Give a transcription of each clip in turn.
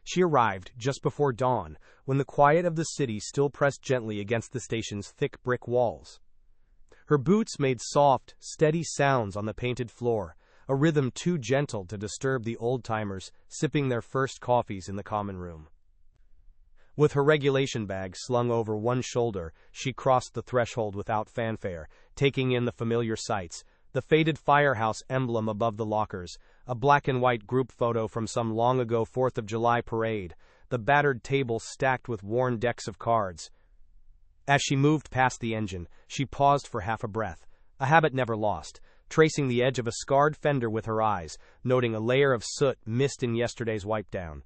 She arrived just before dawn, when the quiet of the city still pressed gently against the station's thick brick walls. Her boots made soft, steady sounds on the painted floor, a rhythm too gentle to disturb the old-timers sipping their first coffees in the common room. With her regulation bag slung over one shoulder, she crossed the threshold without fanfare, taking in the familiar sights: the faded firehouse emblem above the lockers, a black-and-white group photo from some long-ago 4th of July parade, the battered table stacked with worn decks of cards. As she moved past the engine, she paused for half a breath, a habit never lost, tracing the edge of a scarred fender with her eyes, noting a layer of soot missed in yesterday's wipe-down.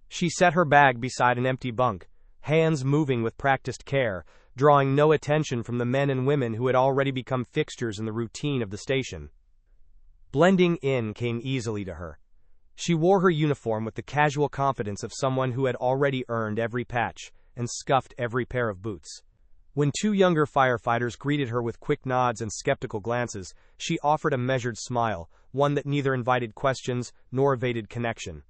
She set her bag beside an empty bunk, hands moving with practiced care, drawing no attention from the men and women who had already become fixtures in the routine of the station. Blending in came easily to her. She wore her uniform with the casual confidence of someone who had already earned every patch and scuffed every pair of boots. When two younger firefighters greeted her with quick nods and skeptical glances, she offered a measured smile, one that neither invited questions nor evaded connection.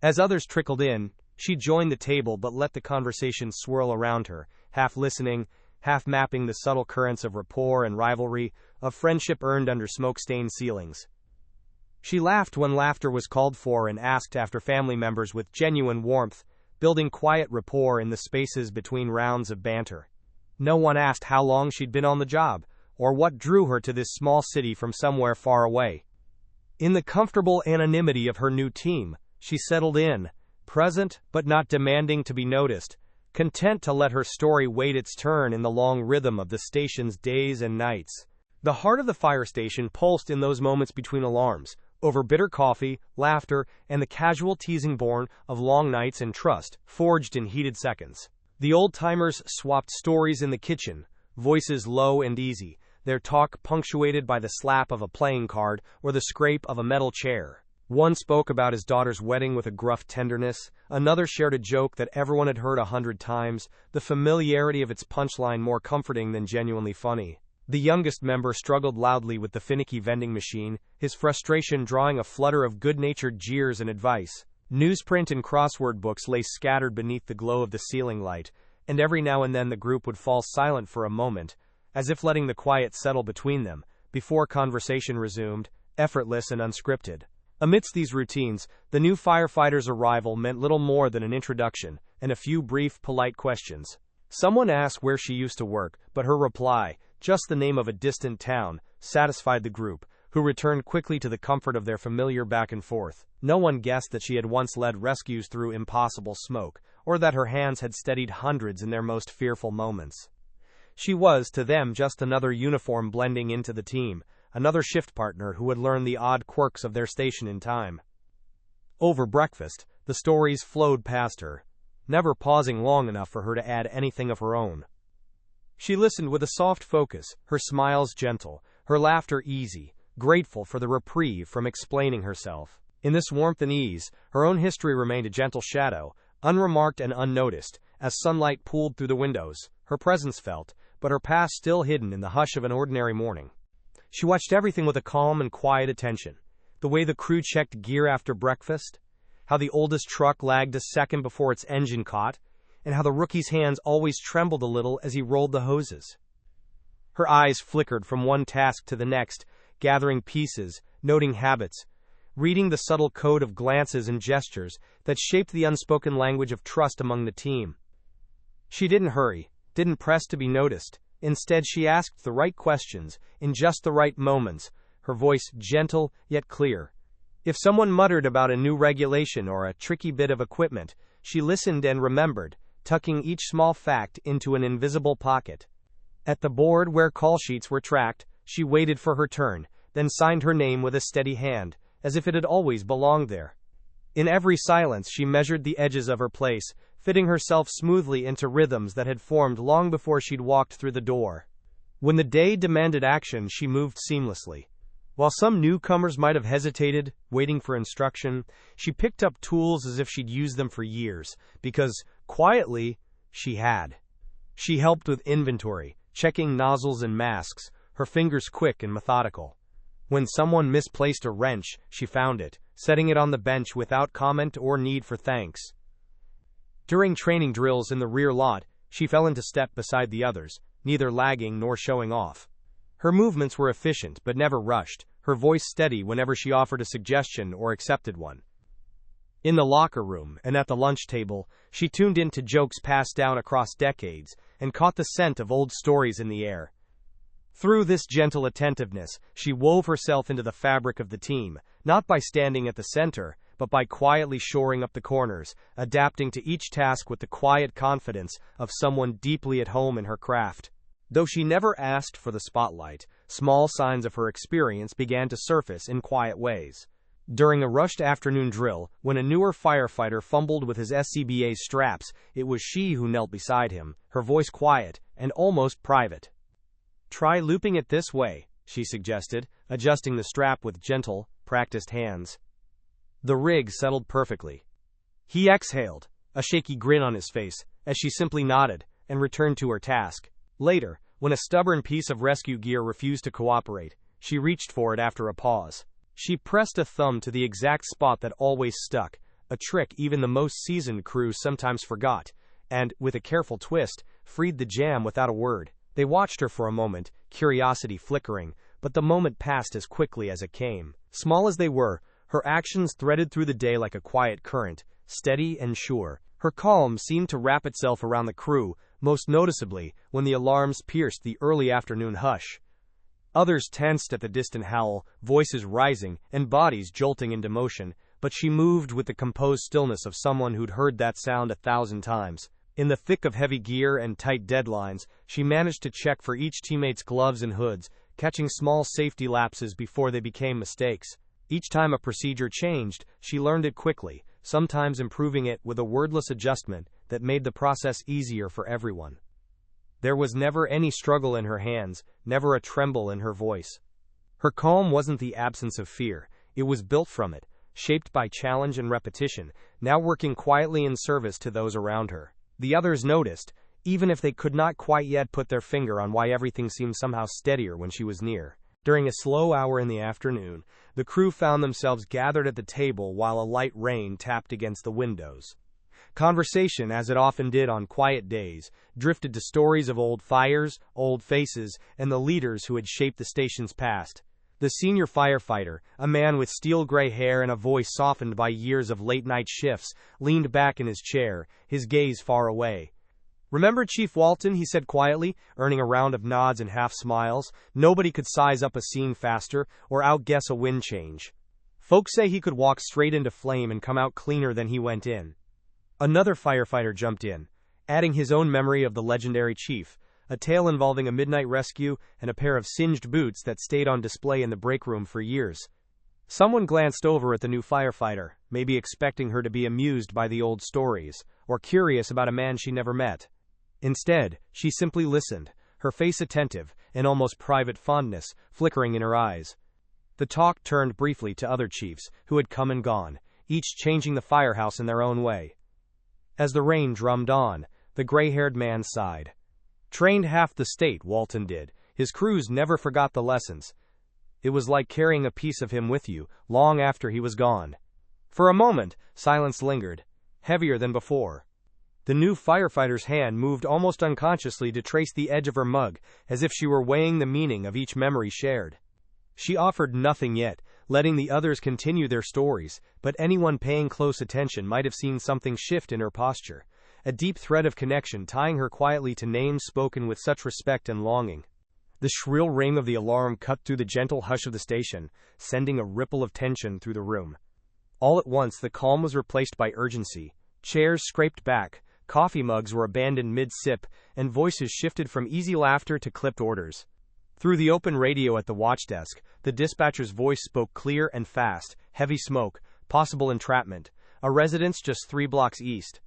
As others trickled in, she joined the table but let the conversation swirl around her, half listening, half mapping the subtle currents of rapport and rivalry, of friendship earned under smoke-stained ceilings. She laughed when laughter was called for and asked after family members with genuine warmth, building quiet rapport in the spaces between rounds of banter. No one asked how long she'd been on the job, or what drew her to this small city from somewhere far away. In the comfortable anonymity of her new team, she settled in, present but not demanding to be noticed, content to let her story wait its turn in the long rhythm of the station's days and nights. The heart of the fire station pulsed in those moments between alarms, over bitter coffee, laughter, and the casual teasing born of long nights and trust, forged in heated seconds. The old-timers swapped stories in the kitchen, voices low and easy, their talk punctuated by the slap of a playing card or the scrape of a metal chair. One spoke about his daughter's wedding with a gruff tenderness, another shared a joke that everyone had heard 100 times, the familiarity of its punchline more comforting than genuinely funny. The youngest member struggled loudly with the finicky vending machine, his frustration drawing a flutter of good-natured jeers and advice. Newsprint and crossword books lay scattered beneath the glow of the ceiling light, and every now and then the group would fall silent for a moment, as if letting the quiet settle between them, before conversation resumed, effortless and unscripted. Amidst these routines, the new firefighter's arrival meant little more than an introduction, and a few brief, polite questions. Someone asked where she used to work, but her reply, just the name of a distant town, satisfied the group, who returned quickly to the comfort of their familiar back and forth. No one guessed that she had once led rescues through impossible smoke, or that her hands had steadied hundreds in their most fearful moments. She was, to them, just another uniform blending into the team, another shift partner who would learn the odd quirks of their station in time. Over breakfast, the stories flowed past her, never pausing long enough for her to add anything of her own. She listened with a soft focus, her smiles gentle, her laughter easy, grateful for the reprieve from explaining herself. In this warmth and ease, her own history remained a gentle shadow, unremarked and unnoticed, as sunlight pooled through the windows, her presence felt, but her past still hidden in the hush of an ordinary morning. She watched everything with a calm and quiet attention. The way the crew checked gear after breakfast, how the oldest truck lagged a second before its engine caught, and how the rookie's hands always trembled a little as he rolled the hoses. Her eyes flickered from one task to the next, gathering pieces, noting habits, reading the subtle code of glances and gestures that shaped the unspoken language of trust among the team. She didn't hurry, didn't press to be noticed. Instead, she asked the right questions, in just the right moments, her voice gentle yet clear. If someone muttered about a new regulation or a tricky bit of equipment, she listened and remembered, tucking each small fact into an invisible pocket. At the board where call sheets were tracked, she waited for her turn, then signed her name with a steady hand, as if it had always belonged there. In every silence she measured the edges of her place, fitting herself smoothly into rhythms that had formed long before she'd walked through the door. When the day demanded action, she moved seamlessly. While some newcomers might have hesitated, waiting for instruction, she picked up tools as if she'd used them for years, because, quietly, she had. She helped with inventory, checking nozzles and masks, her fingers quick and methodical. When someone misplaced a wrench, she found it, setting it on the bench without comment or need for thanks. During training drills in the rear lot, she fell into step beside the others, neither lagging nor showing off. Her movements were efficient but never rushed, her voice steady whenever she offered a suggestion or accepted one. In the locker room and at the lunch table, she tuned into jokes passed down across decades and caught the scent of old stories in the air. Through this gentle attentiveness, she wove herself into the fabric of the team, not by standing at the center, but by quietly shoring up the corners, adapting to each task with the quiet confidence of someone deeply at home in her craft. Though she never asked for the spotlight, small signs of her experience began to surface in quiet ways. During a rushed afternoon drill, when a newer firefighter fumbled with his SCBA straps, it was she who knelt beside him, her voice quiet and almost private. "Try looping it this way," she suggested, adjusting the strap with gentle, practiced hands. The rig settled perfectly. He exhaled, a shaky grin on his face, as she simply nodded and returned to her task. Later, when a stubborn piece of rescue gear refused to cooperate, she reached for it after a pause. She pressed a thumb to the exact spot that always stuck, a trick even the most seasoned crew sometimes forgot, and, with a careful twist, freed the jam without a word. They watched her for a moment, curiosity flickering, but the moment passed as quickly as it came. Small as they were, her actions threaded through the day like a quiet current, steady and sure. Her calm seemed to wrap itself around the crew, most noticeably when the alarms pierced the early afternoon hush. Others tensed at the distant howl, voices rising and bodies jolting into motion, but she moved with the composed stillness of someone who'd heard that sound 1,000 times. In the thick of heavy gear and tight deadlines, she managed to check for each teammate's gloves and hoods, catching small safety lapses before they became mistakes. Each time a procedure changed, she learned it quickly, sometimes improving it with a wordless adjustment that made the process easier for everyone. There was never any struggle in her hands, never a tremble in her voice. Her calm wasn't the absence of fear, it was built from it, shaped by challenge and repetition, now working quietly in service to those around her. The others noticed, even if they could not quite yet put their finger on why everything seemed somehow steadier when she was near. During a slow hour in the afternoon, the crew found themselves gathered at the table while a light rain tapped against the windows. Conversation, as it often did on quiet days, drifted to stories of old fires, old faces, and the leaders who had shaped the station's past. The senior firefighter, a man with steel-gray hair and a voice softened by years of late-night shifts, leaned back in his chair, his gaze far away. "Remember Chief Walton?" he said quietly, earning a round of nods and half-smiles. Nobody could size up a scene faster or outguess a wind change. Folks say he could walk straight into flame and come out cleaner than he went in. Another firefighter jumped in, adding his own memory of the legendary chief, a tale involving a midnight rescue and a pair of singed boots that stayed on display in the break room for years. Someone glanced over at the new firefighter, maybe expecting her to be amused by the old stories, or curious about a man she never met. Instead, she simply listened, her face attentive, an almost private fondness flickering in her eyes. The talk turned briefly to other chiefs, who had come and gone, each changing the firehouse in their own way. As the rain drummed on, the gray-haired man sighed. Trained half the state, Walton did. His crews never forgot the lessons. It was like carrying a piece of him with you, long after he was gone. For a moment, silence lingered, heavier than before. The new firefighter's hand moved almost unconsciously to trace the edge of her mug, as if she were weighing the meaning of each memory shared. She offered nothing yet, letting the others continue their stories, but anyone paying close attention might have seen something shift in her posture, a deep thread of connection tying her quietly to names spoken with such respect and longing. The shrill ring of the alarm cut through the gentle hush of the station, sending a ripple of tension through the room. All at once the calm was replaced by urgency. Chairs scraped back, coffee mugs were abandoned mid-sip, and voices shifted from easy laughter to clipped orders. Through the open radio at the watchdesk, the dispatcher's voice spoke clear and fast. Heavy smoke, possible entrapment, a residence just 3 blocks east.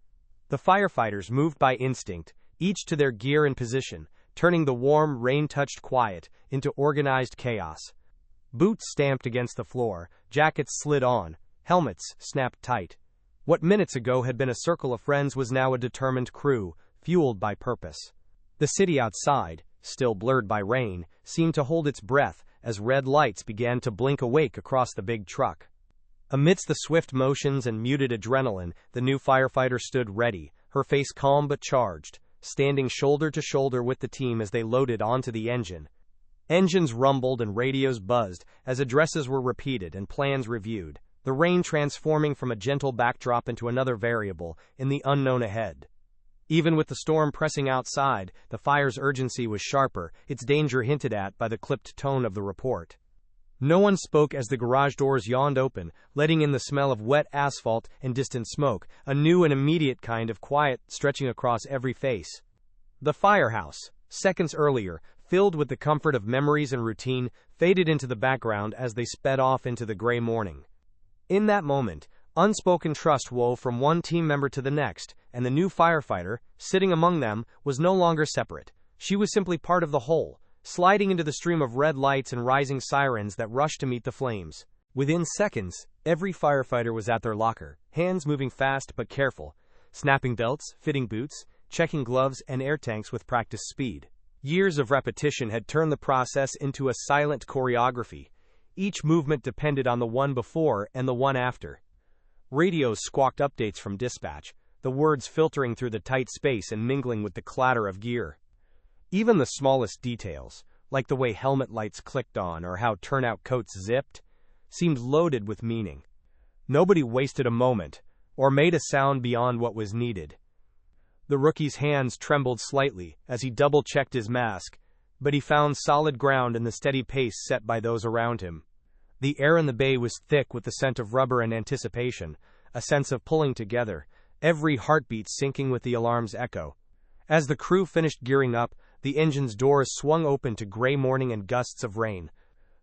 The firefighters moved by instinct, each to their gear and position, turning the warm, rain-touched quiet into organized chaos. Boots stamped against the floor, jackets slid on, helmets snapped tight. What minutes ago had been a circle of friends was now a determined crew, fueled by purpose. The city outside, still blurred by rain, seemed to hold its breath as red lights began to blink awake across the big truck. Amidst the swift motions and muted adrenaline, the new firefighter stood ready, her face calm but charged, standing shoulder to shoulder with the team as they loaded onto the engine. Engines rumbled and radios buzzed as addresses were repeated and plans reviewed, the rain transforming from a gentle backdrop into another variable in the unknown ahead. Even with the storm pressing outside, the fire's urgency was sharper, its danger hinted at by the clipped tone of the report. No one spoke as the garage doors yawned open, letting in the smell of wet asphalt and distant smoke, a new and immediate kind of quiet stretching across every face. The firehouse, seconds earlier, filled with the comfort of memories and routine, faded into the background as they sped off into the gray morning. In that moment, unspoken trust wove from one team member to the next, and the new firefighter, sitting among them, was no longer separate. She was simply part of the whole, sliding into the stream of red lights and rising sirens that rushed to meet the flames. Within seconds, every firefighter was at their locker, hands moving fast but careful, snapping belts, fitting boots, checking gloves and air tanks with practiced speed. Years of repetition had turned the process into a silent choreography. Each movement depended on the one before and the one after. Radios squawked updates from dispatch, the words filtering through the tight space and mingling with the clatter of gear. Even the smallest details, like the way helmet lights clicked on or how turnout coats zipped, seemed loaded with meaning. Nobody wasted a moment, or made a sound beyond what was needed. The rookie's hands trembled slightly as he double-checked his mask, but he found solid ground in the steady pace set by those around him. The air in the bay was thick with the scent of rubber and anticipation, a sense of pulling together, every heartbeat syncing with the alarm's echo. As the crew finished gearing up, the engine's doors swung open to gray morning and gusts of rain.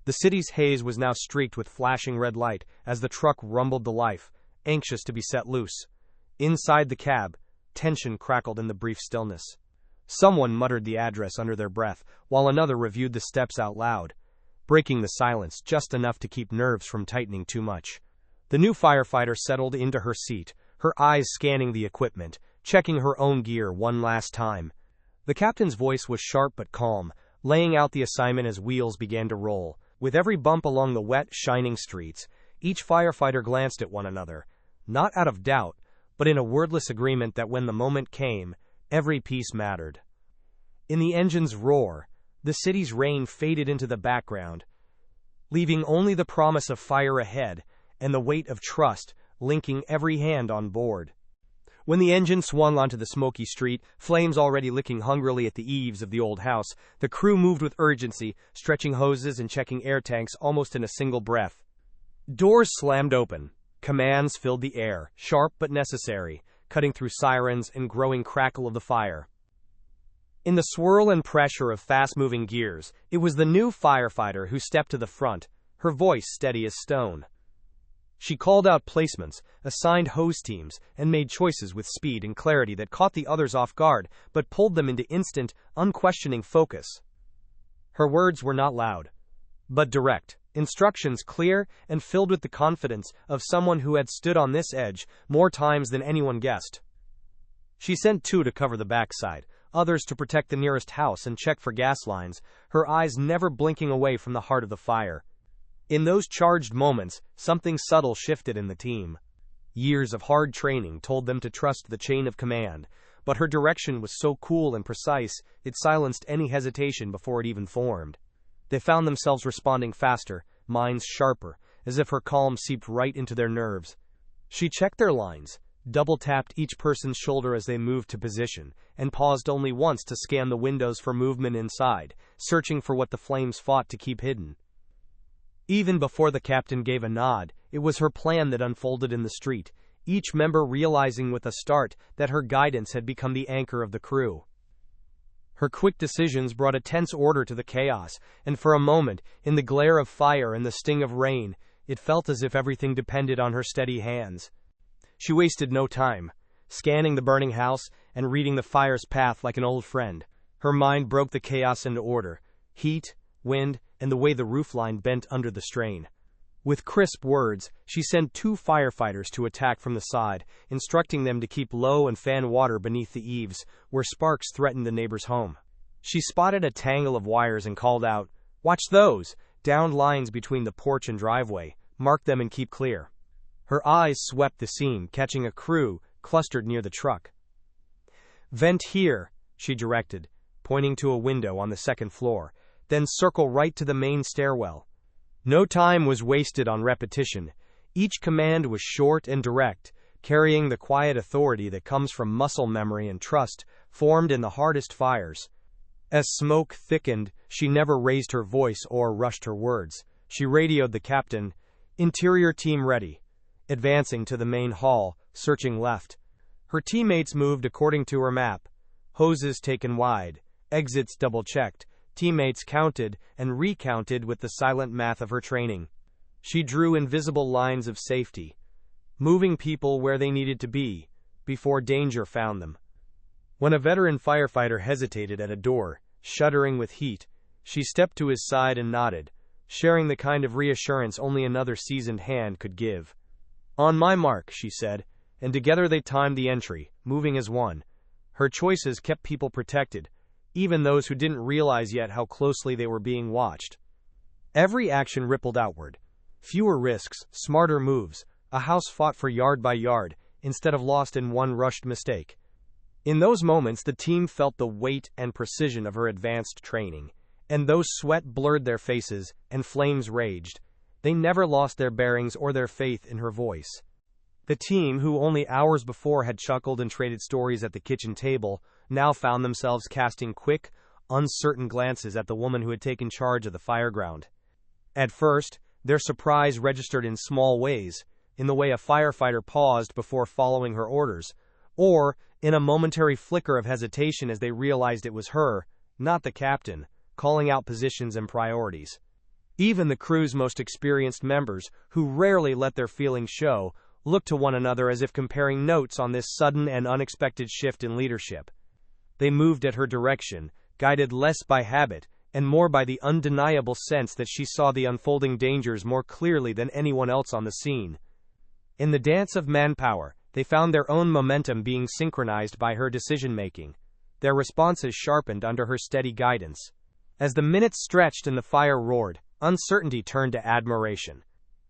The city's haze was now streaked with flashing red light as the truck rumbled to life, anxious to be set loose. Inside the cab, tension crackled in the brief stillness. Someone muttered the address under their breath, while another reviewed the steps out loud, breaking the silence just enough to keep nerves from tightening too much. The new firefighter settled into her seat, her eyes scanning the equipment, checking her own gear one last time. The captain's voice was sharp but calm, laying out the assignment as wheels began to roll. With every bump along the wet, shining streets, each firefighter glanced at one another, not out of doubt, but in a wordless agreement that when the moment came, every piece mattered. In the engine's roar, the city's rain faded into the background, leaving only the promise of fire ahead and the weight of trust linking every hand on board. When the engine swung onto the smoky street, flames already licking hungrily at the eaves of the old house, the crew moved with urgency, stretching hoses and checking air tanks almost in a single breath. Doors slammed open. Commands filled the air, sharp but necessary, cutting through sirens and growing crackle of the fire. In the swirl and pressure of fast-moving gears, it was the new firefighter who stepped to the front, her voice steady as stone. She called out placements, assigned hose teams, and made choices with speed and clarity that caught the others off guard, but pulled them into instant, unquestioning focus. Her words were not loud, but direct, instructions clear and filled with the confidence of someone who had stood on this edge more times than anyone guessed. She sent 2 to cover the backside, others to protect the nearest house and check for gas lines, her eyes never blinking away from the heart of the fire. In those charged moments, something subtle shifted in the team. Years of hard training told them to trust the chain of command, but her direction was so cool and precise, it silenced any hesitation before it even formed. They found themselves responding faster, minds sharper, as if her calm seeped right into their nerves. She checked their lines, double-tapped each person's shoulder as they moved to position, and paused only once to scan the windows for movement inside, searching for what the flames fought to keep hidden. Even before the captain gave a nod, it was her plan that unfolded in the street, each member realizing with a start that her guidance had become the anchor of the crew. Her quick decisions brought a tense order to the chaos, and for a moment, in the glare of fire and the sting of rain, it felt as if everything depended on her steady hands. She wasted no time, scanning the burning house and reading the fire's path like an old friend. Her mind broke the chaos into order: heat, wind, and the way the roofline bent under the strain. With crisp words, she sent 2 firefighters to attack from the side, instructing them to keep low and fan water beneath the eaves, where sparks threatened the neighbor's home. She spotted a tangle of wires and called out, "Watch those! Downed lines between the porch and driveway. Mark them and keep clear." Her eyes swept the scene, catching a crew clustered near the truck. "Vent here," she directed, pointing to a window on the second floor, "then circle right to the main stairwell." No time was wasted on repetition. Each command was short and direct, carrying the quiet authority that comes from muscle memory and trust formed in the hardest fires. As smoke thickened, she never raised her voice or rushed her words. She radioed the captain, "Interior team ready." Advancing to the main hall, searching left. Her teammates moved according to her map. Hoses taken wide, exits double-checked, teammates counted and recounted with the silent math of her training. She drew invisible lines of safety, moving people where they needed to be, before danger found them. When a veteran firefighter hesitated at a door, shuddering with heat, she stepped to his side and nodded, sharing the kind of reassurance only another seasoned hand could give. "On my mark," she said, and together they timed the entry, moving as one. Her choices kept people protected, even those who didn't realize yet how closely they were being watched. Every action rippled outward. Fewer risks, smarter moves, a house fought for yard by yard, instead of lost in one rushed mistake. In those moments the team felt the weight and precision of her advanced training, and though sweat blurred their faces and flames raged, they never lost their bearings or their faith in her voice. The team, who only hours before had chuckled and traded stories at the kitchen table, now found themselves casting quick, uncertain glances at the woman who had taken charge of the fireground. At first, their surprise registered in small ways, in the way a firefighter paused before following her orders, or in a momentary flicker of hesitation as they realized it was her, not the captain, calling out positions and priorities. Even the crew's most experienced members, who rarely let their feelings show, looked to one another as if comparing notes on this sudden and unexpected shift in leadership. They moved at her direction, guided less by habit, and more by the undeniable sense that she saw the unfolding dangers more clearly than anyone else on the scene. In the dance of manpower, they found their own momentum being synchronized by her decision-making. Their responses sharpened under her steady guidance. As the minutes stretched and the fire roared, uncertainty turned to admiration.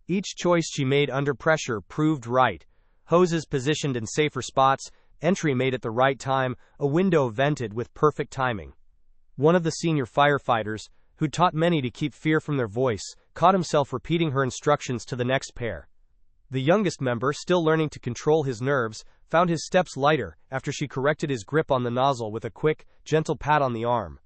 Each choice she made under pressure proved right. Hoses positioned in safer spots, entry made at the right time, a window vented with perfect timing. One of the senior firefighters, who taught many to keep fear from their voice, caught himself repeating her instructions to the next pair. The youngest member, still learning to control his nerves, found his steps lighter after she corrected his grip on the nozzle with a quick, gentle pat on the arm.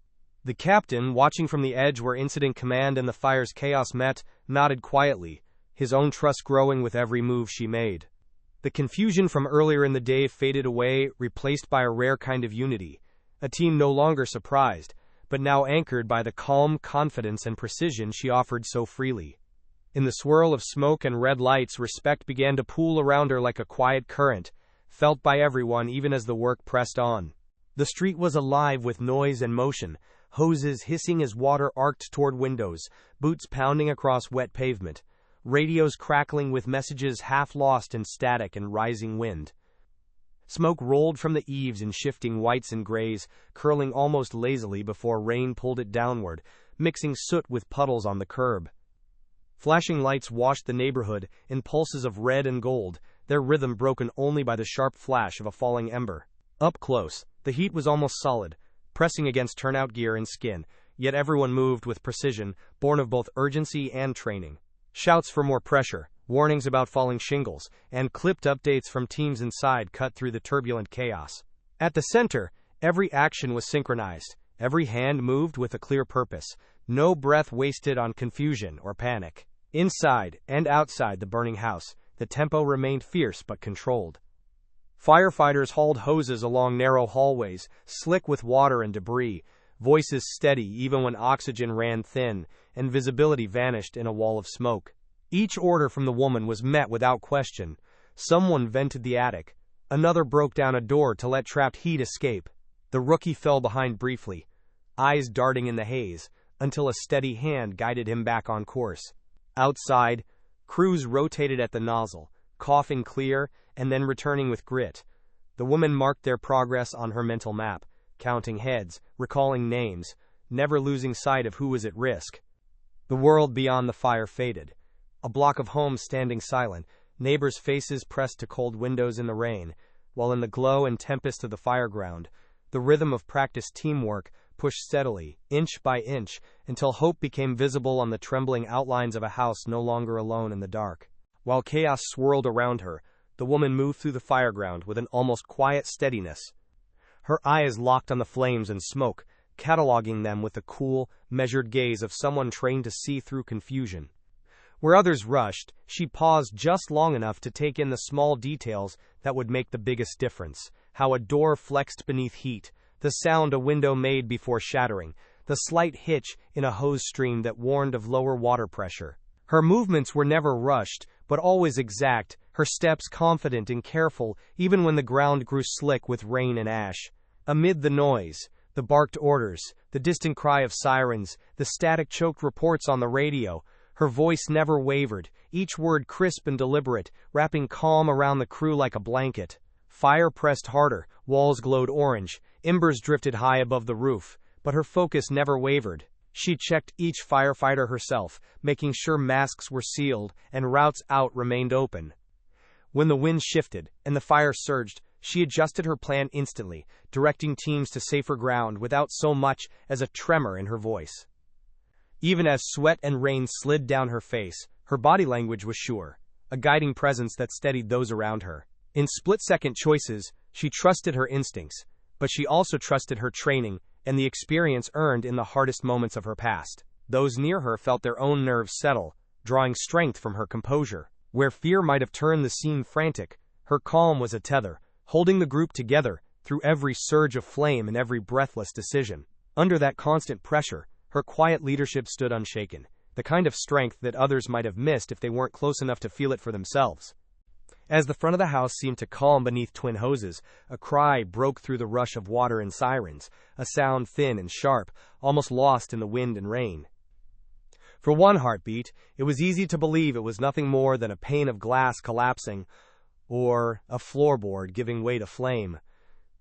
The captain, watching from the edge where incident command and the fire's chaos met, nodded quietly, his own trust growing with every move she made. The confusion from earlier in the day faded away, replaced by a rare kind of unity, a team no longer surprised, but now anchored by the calm confidence and precision she offered so freely. In the swirl of smoke and red lights, respect began to pool around her like a quiet current, felt by everyone even as the work pressed on. The street was alive with noise and motion, hoses hissing as water arced toward windows, boots pounding across wet pavement, radios crackling with messages half lost in static and rising wind. Smoke rolled from the eaves in shifting whites and grays, curling almost lazily before rain pulled it downward, mixing soot with puddles on the curb. Flashing lights washed the neighborhood in pulses of red and gold, their rhythm broken only by the sharp flash of a falling ember. Up close, the heat was almost solid, pressing against turnout gear and skin, yet everyone moved with precision, born of both urgency and training. Shouts for more pressure, warnings about falling shingles, and clipped updates from teams inside cut through the turbulent chaos. At the center, every action was synchronized, every hand moved with a clear purpose, no breath wasted on confusion or panic. Inside and outside the burning house, the tempo remained fierce but controlled. Firefighters hauled hoses along narrow hallways, slick with water and debris, voices steady even when oxygen ran thin, and visibility vanished in a wall of smoke. Each order from the woman was met without question. Someone vented the attic. Another broke down a door to let trapped heat escape. The rookie fell behind briefly, eyes darting in the haze, until a steady hand guided him back on course. Outside, crews rotated at the nozzle, coughing clear and then returning with grit. The woman marked their progress on her mental map, counting heads, recalling names, never losing sight of who was at risk. The world beyond the fire faded. A block of homes standing silent, neighbors' faces pressed to cold windows in the rain, while in the glow and tempest of the fireground, the rhythm of practiced teamwork pushed steadily, inch by inch, until hope became visible on the trembling outlines of a house no longer alone in the dark. While chaos swirled around her, the woman moved through the fireground with an almost quiet steadiness. Her eyes locked on the flames and smoke, cataloging them with the cool, measured gaze of someone trained to see through confusion. Where others rushed, she paused just long enough to take in the small details that would make the biggest difference: how a door flexed beneath heat, the sound a window made before shattering, the slight hitch in a hose stream that warned of lower water pressure. Her movements were never rushed, but always exact, her steps confident and careful, even when the ground grew slick with rain and ash. Amid the noise, the barked orders, the distant cry of sirens, the static choked reports on the radio, her voice never wavered, each word crisp and deliberate, wrapping calm around the crew like a blanket. Fire pressed harder, walls glowed orange, embers drifted high above the roof, but her focus never wavered. She checked each firefighter herself, making sure masks were sealed and routes out remained open. When the wind shifted and the fire surged, she adjusted her plan instantly, directing teams to safer ground without so much as a tremor in her voice. Even as sweat and rain slid down her face, her body language was sure, a guiding presence that steadied those around her. In split-second choices, she trusted her instincts, but she also trusted her training and the experience earned in the hardest moments of her past. Those near her felt their own nerves settle, drawing strength from her composure. Where fear might have turned the scene frantic, her calm was a tether, holding the group together through every surge of flame and every breathless decision. Under that constant pressure, her quiet leadership stood unshaken, the kind of strength that others might have missed if they weren't close enough to feel it for themselves. As the front of the house seemed to calm beneath twin hoses, a cry broke through the rush of water and sirens, a sound thin and sharp, almost lost in the wind and rain. For one heartbeat, it was easy to believe it was nothing more than a pane of glass collapsing, or a floorboard giving way to flame.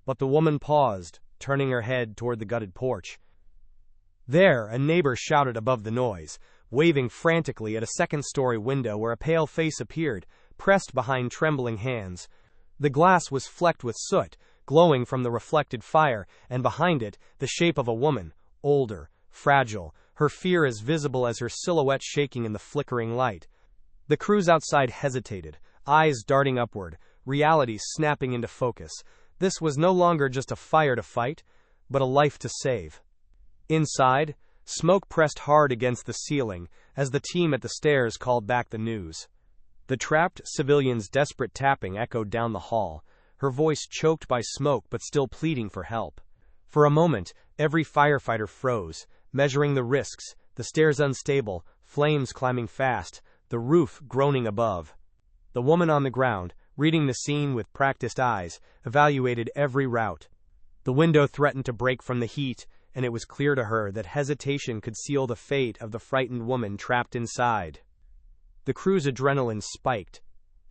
But the woman paused, turning her head toward the gutted porch. There, a neighbor shouted above the noise, waving frantically at a second-story window where a pale face appeared, pressed behind trembling hands. The glass was flecked with soot, glowing from the reflected fire, and behind it, the shape of a woman, older, fragile, her fear as visible as her silhouette shaking in the flickering light. The crews outside hesitated, eyes darting upward, reality snapping into focus. This was no longer just a fire to fight, but a life to save. Inside, smoke pressed hard against the ceiling as the team at the stairs called back the news. The trapped civilian's desperate tapping echoed down the hall, her voice choked by smoke but still pleading for help. For a moment, every firefighter froze, measuring the risks, the stairs unstable, flames climbing fast, the roof groaning above. The woman on the ground, reading the scene with practiced eyes, evaluated every route. The window threatened to break from the heat, and it was clear to her that hesitation could seal the fate of the frightened woman trapped inside. The crew's adrenaline spiked,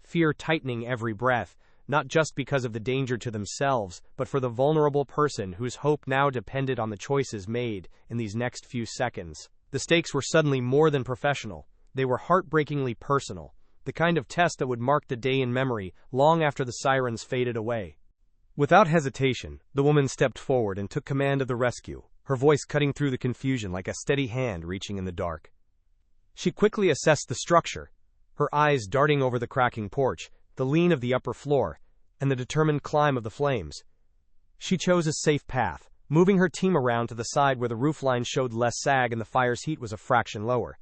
fear tightening every breath, not just because of the danger to themselves, but for the vulnerable person whose hope now depended on the choices made in these next few seconds. The stakes were suddenly more than professional. They were heartbreakingly personal, the kind of test that would mark the day in memory long after the sirens faded away. Without hesitation, the woman stepped forward and took command of the rescue, her voice cutting through the confusion like a steady hand reaching in the dark. She quickly assessed the structure, her eyes darting over the cracking porch, the lean of the upper floor, and the determined climb of the flames. She chose a safe path, moving her team around to the side where the roofline showed less sag and the fire's heat was a fraction lower.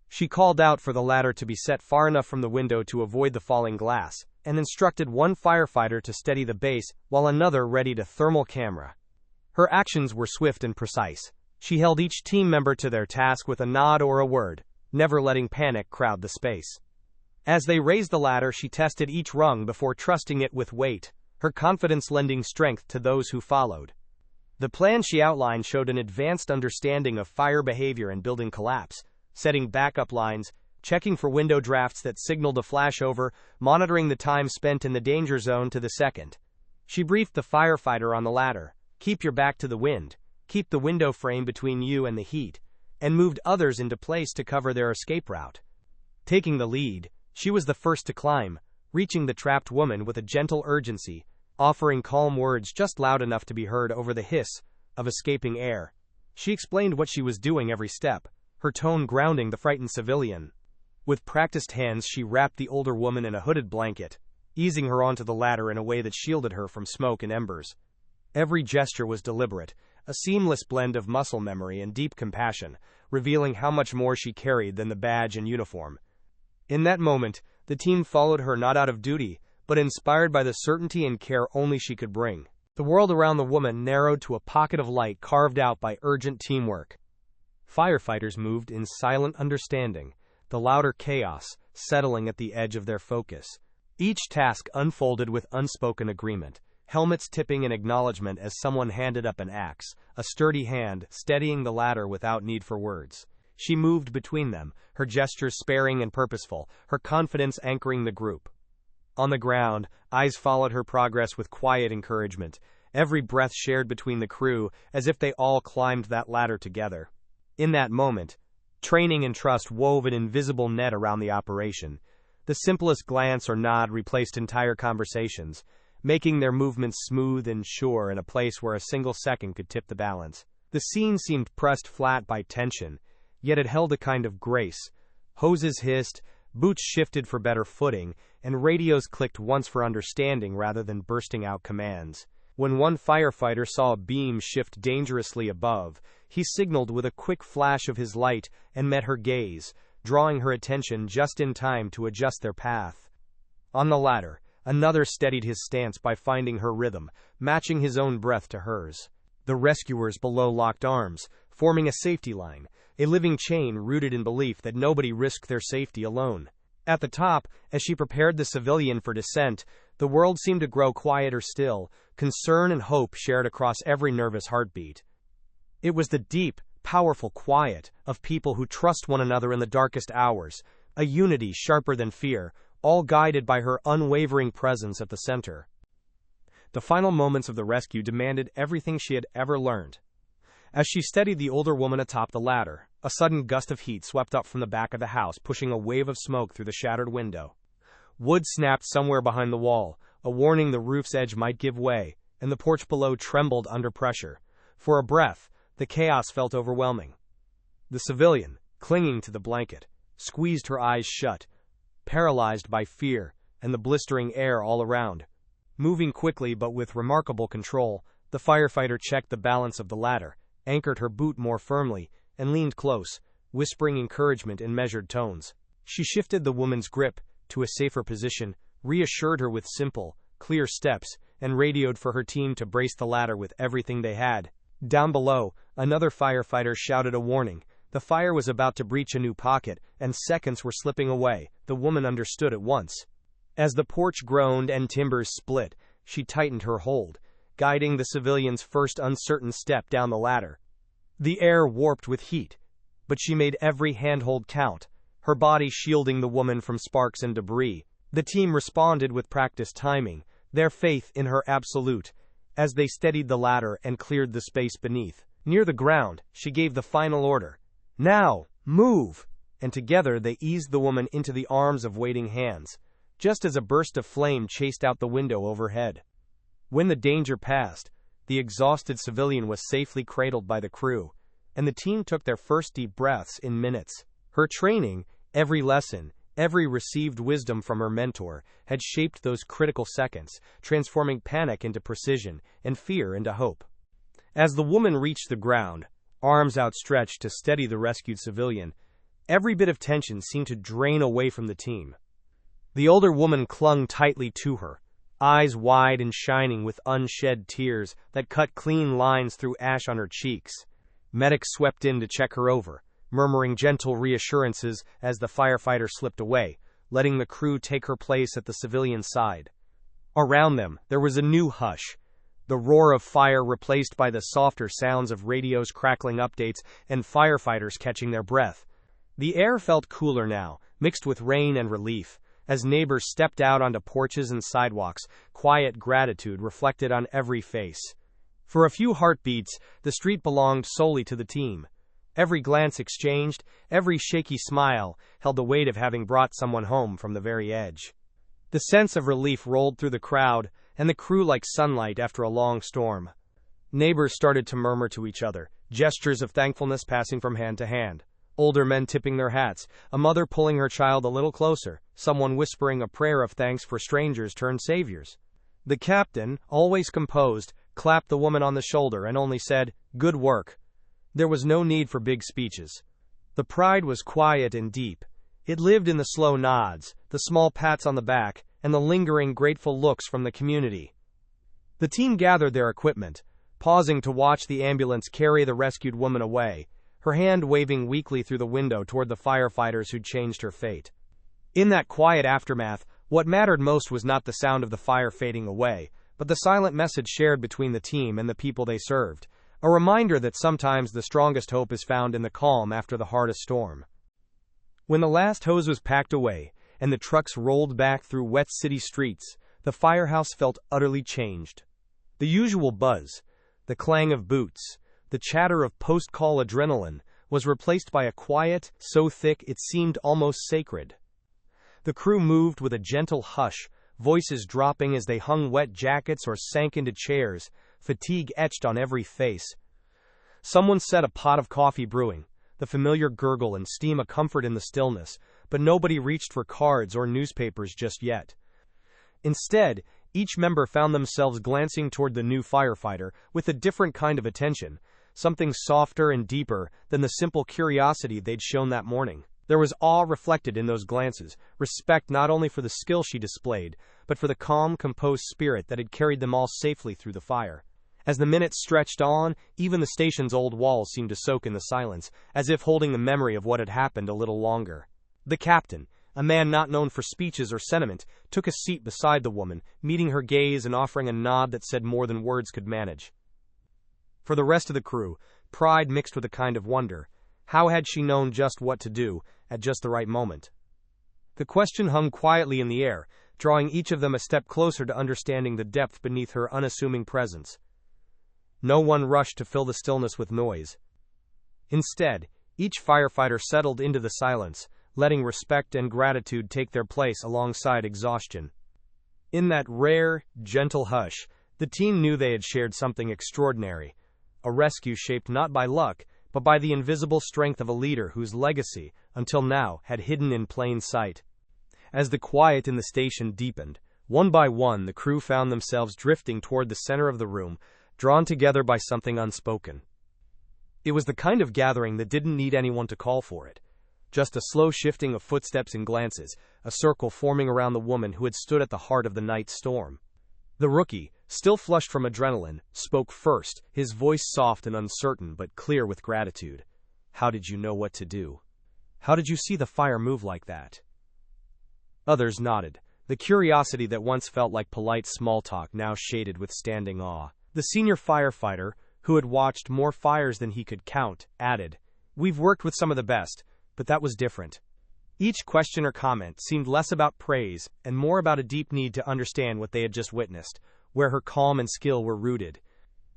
She called out for the ladder to be set far enough from the window to avoid the falling glass, and instructed one firefighter to steady the base while another readied a thermal camera. Her actions were swift and precise. She held each team member to their task with a nod or a word, never letting panic crowd the space. As they raised the ladder, she tested each rung before trusting it with weight, her confidence lending strength to those who followed. The plan she outlined showed an advanced understanding of fire behavior and building collapse, setting backup lines, checking for window drafts that signaled a flashover, monitoring the time spent in the danger zone to the second. She briefed the firefighter on the ladder, keep your back to the wind, keep the window frame between you and the heat, and moved others into place to cover their escape route. Taking the lead, she was the first to climb, reaching the trapped woman with a gentle urgency, offering calm words just loud enough to be heard over the hiss of escaping air. She explained what she was doing every step, her tone grounding the frightened civilian. With practiced hands, she wrapped the older woman in a hooded blanket, easing her onto the ladder in a way that shielded her from smoke and embers. Every gesture was deliberate, a seamless blend of muscle memory and deep compassion, revealing how much more she carried than the badge and uniform. In that moment, the team followed her not out of duty, but inspired by the certainty and care only she could bring. The world around the woman narrowed to a pocket of light carved out by urgent teamwork. Firefighters moved in silent understanding, the louder chaos settling at the edge of their focus. Each task unfolded with unspoken agreement, helmets tipping in acknowledgement as someone handed up an axe, a sturdy hand steadying the ladder without need for words. She moved between them, her gestures sparing and purposeful, her confidence anchoring the group. On the ground, eyes followed her progress with quiet encouragement, every breath shared between the crew as if they all climbed that ladder together. In that moment, training and trust wove an invisible net around the operation. The simplest glance or nod replaced entire conversations, making their movements smooth and sure in a place where a single second could tip the balance. The scene seemed pressed flat by tension, yet it held a kind of grace. Hoses hissed, boots shifted for better footing, and radios clicked once for understanding rather than bursting out commands. When one firefighter saw a beam shift dangerously above, he signaled with a quick flash of his light and met her gaze, drawing her attention just in time to adjust their path. On the ladder, another steadied his stance by finding her rhythm, matching his own breath to hers. The rescuers below locked arms, forming a safety line, a living chain rooted in belief that nobody risked their safety alone. At the top, as she prepared the civilian for descent, the world seemed to grow quieter still, concern and hope shared across every nervous heartbeat. It was the deep, powerful quiet of people who trust one another in the darkest hours, a unity sharper than fear, all guided by her unwavering presence at the center. The final moments of the rescue demanded everything she had ever learned. As she steadied the older woman atop the ladder, a sudden gust of heat swept up from the back of the house, pushing a wave of smoke through the shattered window. Wood snapped somewhere behind the wall, a warning the roof's edge might give way, and the porch below trembled under pressure. For a breath, the chaos felt overwhelming. The civilian, clinging to the blanket, squeezed her eyes shut, paralyzed by fear and the blistering air all around. Moving quickly but with remarkable control, the firefighter checked the balance of the ladder, anchored her boot more firmly, and leaned close, whispering encouragement in measured tones. She shifted the woman's grip to a safer position, reassured her with simple, clear steps, and radioed for her team to brace the ladder with everything they had. Down below, another firefighter shouted a warning. The fire was about to breach a new pocket, and seconds were slipping away. The woman understood at once. As the porch groaned and timbers split, she tightened her hold, guiding the civilian's first uncertain step down the ladder. The air warped with heat, but she made every handhold count, her body shielding the woman from sparks and debris. The team responded with practiced timing, their faith in her absolute. As they steadied the ladder and cleared the space beneath, near the ground, she gave the final order. "Now, move!" And together they eased the woman into the arms of waiting hands, just as a burst of flame chased out the window overhead. When the danger passed, the exhausted civilian was safely cradled by the crew, and the team took their first deep breaths in minutes. Her training, every lesson, every received wisdom from her mentor, had shaped those critical seconds, transforming panic into precision and fear into hope. As the woman reached the ground, arms outstretched to steady the rescued civilian, every bit of tension seemed to drain away from the team. The older woman clung tightly to her, eyes wide and shining with unshed tears that cut clean lines through ash on her cheeks. Medics swept in to check her over, murmuring gentle reassurances as the firefighter slipped away, letting the crew take her place at the civilian's side. Around them, there was a new hush, the roar of fire replaced by the softer sounds of radios crackling updates and firefighters catching their breath. The air felt cooler now, mixed with rain and relief. As neighbors stepped out onto porches and sidewalks, quiet gratitude reflected on every face. For a few heartbeats, the street belonged solely to the team. Every glance exchanged, every shaky smile, held the weight of having brought someone home from the very edge. The sense of relief rolled through the crowd, and the crew like sunlight after a long storm. Neighbors started to murmur to each other, gestures of thankfulness passing from hand to hand. Older men tipping their hats, a mother pulling her child a little closer, someone whispering a prayer of thanks for strangers turned saviors. The captain, always composed, clapped the woman on the shoulder and only said, "Good work." There was no need for big speeches. The pride was quiet and deep. It lived in the slow nods, the small pats on the back, and the lingering grateful looks from the community. The team gathered their equipment, pausing to watch the ambulance carry the rescued woman away, her hand waving weakly through the window toward the firefighters who'd changed her fate. In that quiet aftermath, what mattered most was not the sound of the fire fading away, but the silent message shared between the team and the people they served, a reminder that sometimes the strongest hope is found in the calm after the hardest storm. When the last hose was packed away, and the trucks rolled back through wet city streets, the firehouse felt utterly changed. The usual buzz, the clang of boots, the chatter of post-call adrenaline, was replaced by a quiet, so thick it seemed almost sacred. The crew moved with a gentle hush, voices dropping as they hung wet jackets or sank into chairs, fatigue etched on every face. Someone set a pot of coffee brewing, the familiar gurgle and steam a comfort in the stillness, but nobody reached for cards or newspapers just yet. Instead, each member found themselves glancing toward the new firefighter with a different kind of attention, something softer and deeper than the simple curiosity they'd shown that morning. There was awe reflected in those glances, respect not only for the skill she displayed, but for the calm, composed spirit that had carried them all safely through the fire. As the minutes stretched on, even the station's old walls seemed to soak in the silence, as if holding the memory of what had happened a little longer. The captain, a man not known for speeches or sentiment, took a seat beside the woman, meeting her gaze and offering a nod that said more than words could manage. For the rest of the crew, pride mixed with a kind of wonder. How had she known just what to do, at just the right moment? The question hung quietly in the air, drawing each of them a step closer to understanding the depth beneath her unassuming presence. No one rushed to fill the stillness with noise. Instead, each firefighter settled into the silence, letting respect and gratitude take their place alongside exhaustion. In that rare, gentle hush, the team knew they had shared something extraordinary, a rescue shaped not by luck, but by the invisible strength of a leader whose legacy, until now, had hidden in plain sight. As the quiet in the station deepened, one by one the crew found themselves drifting toward the center of the room, drawn together by something unspoken. It was the kind of gathering that didn't need anyone to call for it. Just a slow shifting of footsteps and glances, a circle forming around the woman who had stood at the heart of the night storm. The rookie, still flushed from adrenaline, spoke first, his voice soft and uncertain but clear with gratitude. "How did you know what to do? How did you see the fire move like that?" Others nodded, the curiosity that once felt like polite small talk now shaded with standing awe. The senior firefighter, who had watched more fires than he could count, added, "We've worked with some of the best, but that was different." Each question or comment seemed less about praise and more about a deep need to understand what they had just witnessed, where her calm and skill were rooted.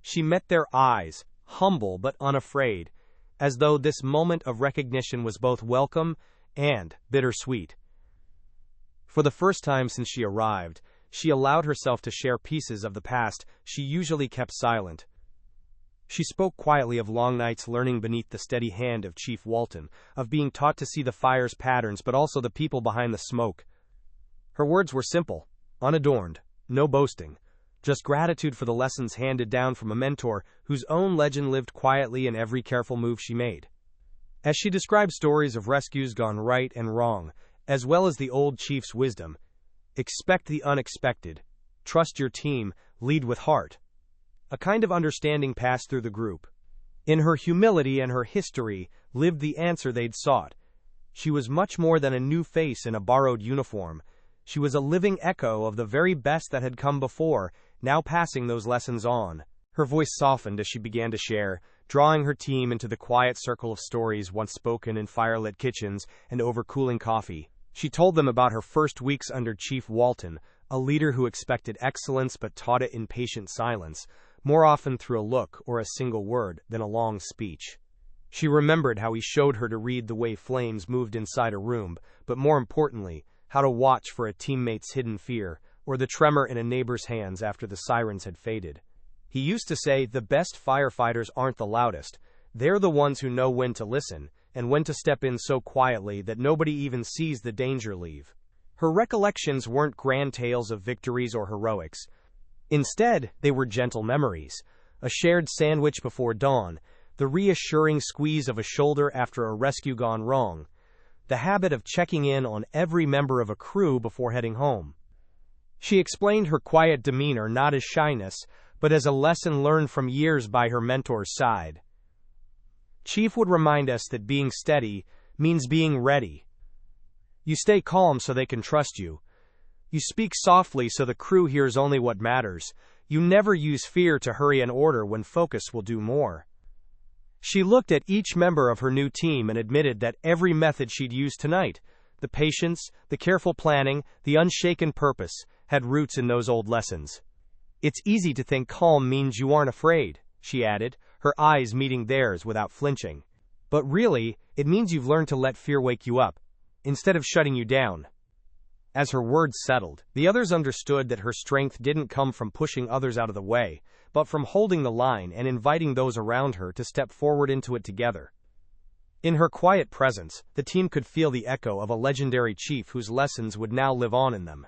She met their eyes, humble but unafraid, as though this moment of recognition was both welcome and bittersweet. For the first time since she arrived, she allowed herself to share pieces of the past she usually kept silent. She spoke quietly of long nights learning beneath the steady hand of Chief Walton, of being taught to see the fire's patterns but also the people behind the smoke. Her words were simple, unadorned, no boasting, just gratitude for the lessons handed down from a mentor whose own legend lived quietly in every careful move she made. As she described stories of rescues gone right and wrong, as well as the old chief's wisdom, expect the unexpected, trust your team, lead with heart, a kind of understanding passed through the group. In her humility and her history lived the answer they'd sought. She was much more than a new face in a borrowed uniform. She was a living echo of the very best that had come before, now passing those lessons on. Her voice softened as she began to share, drawing her team into the quiet circle of stories once spoken in firelit kitchens and over cooling coffee. She told them about her first weeks under Chief Walton, a leader who expected excellence but taught it in patient silence, more often through a look or a single word than a long speech. She remembered how he showed her to read the way flames moved inside a room, but more importantly, how to watch for a teammate's hidden fear, or the tremor in a neighbor's hands after the sirens had faded. He used to say, "The best firefighters aren't the loudest. They're the ones who know when to listen, and when to step in so quietly that nobody even sees the danger leave." Her recollections weren't grand tales of victories or heroics. Instead, they were gentle memories. A shared sandwich before dawn, the reassuring squeeze of a shoulder after a rescue gone wrong, the habit of checking in on every member of a crew before heading home. She explained her quiet demeanor not as shyness, but as a lesson learned from years by her mentor's side. "Chief would remind us that being steady means being ready. You stay calm so they can trust you. You speak softly so the crew hears only what matters. You never use fear to hurry an order when focus will do more." She looked at each member of her new team and admitted that every method she'd used tonight, the patience, the careful planning, the unshaken purpose, had roots in those old lessons. "It's easy to think calm means you aren't afraid," she added, her eyes meeting theirs without flinching. "But really, it means you've learned to let fear wake you up, instead of shutting you down." As her words settled, the others understood that her strength didn't come from pushing others out of the way, but from holding the line and inviting those around her to step forward into it together. In her quiet presence, the team could feel the echo of a legendary chief whose lessons would now live on in them.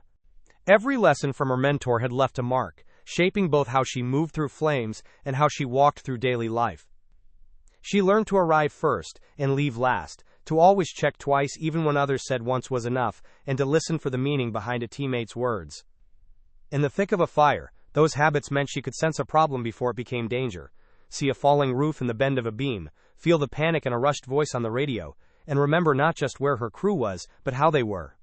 Every lesson from her mentor had left a mark, shaping both how she moved through flames and how she walked through daily life. She learned to arrive first and leave last, to always check twice even when others said once was enough, and to listen for the meaning behind a teammate's words. In the thick of a fire, those habits meant she could sense a problem before it became danger, see a falling roof in the bend of a beam, feel the panic in a rushed voice on the radio, and remember not just where her crew was, but how they were.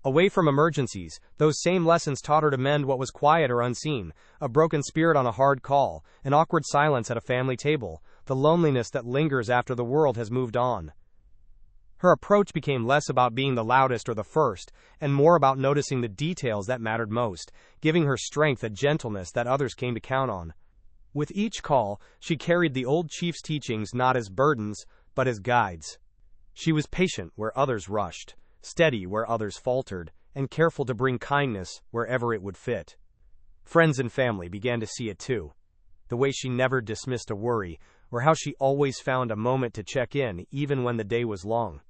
Away from emergencies, those same lessons taught her to mend what was quiet or unseen, a broken spirit on a hard call, an awkward silence at a family table, the loneliness that lingers after the world has moved on. Her approach became less about being the loudest or the first, and more about noticing the details that mattered most, giving her strength a gentleness that others came to count on. With each call, she carried the old chief's teachings not as burdens, but as guides. She was patient where others rushed, steady where others faltered, and careful to bring kindness wherever it would fit. Friends and family began to see it too. The way she never dismissed a worry, or how she always found a moment to check in even when the day was long.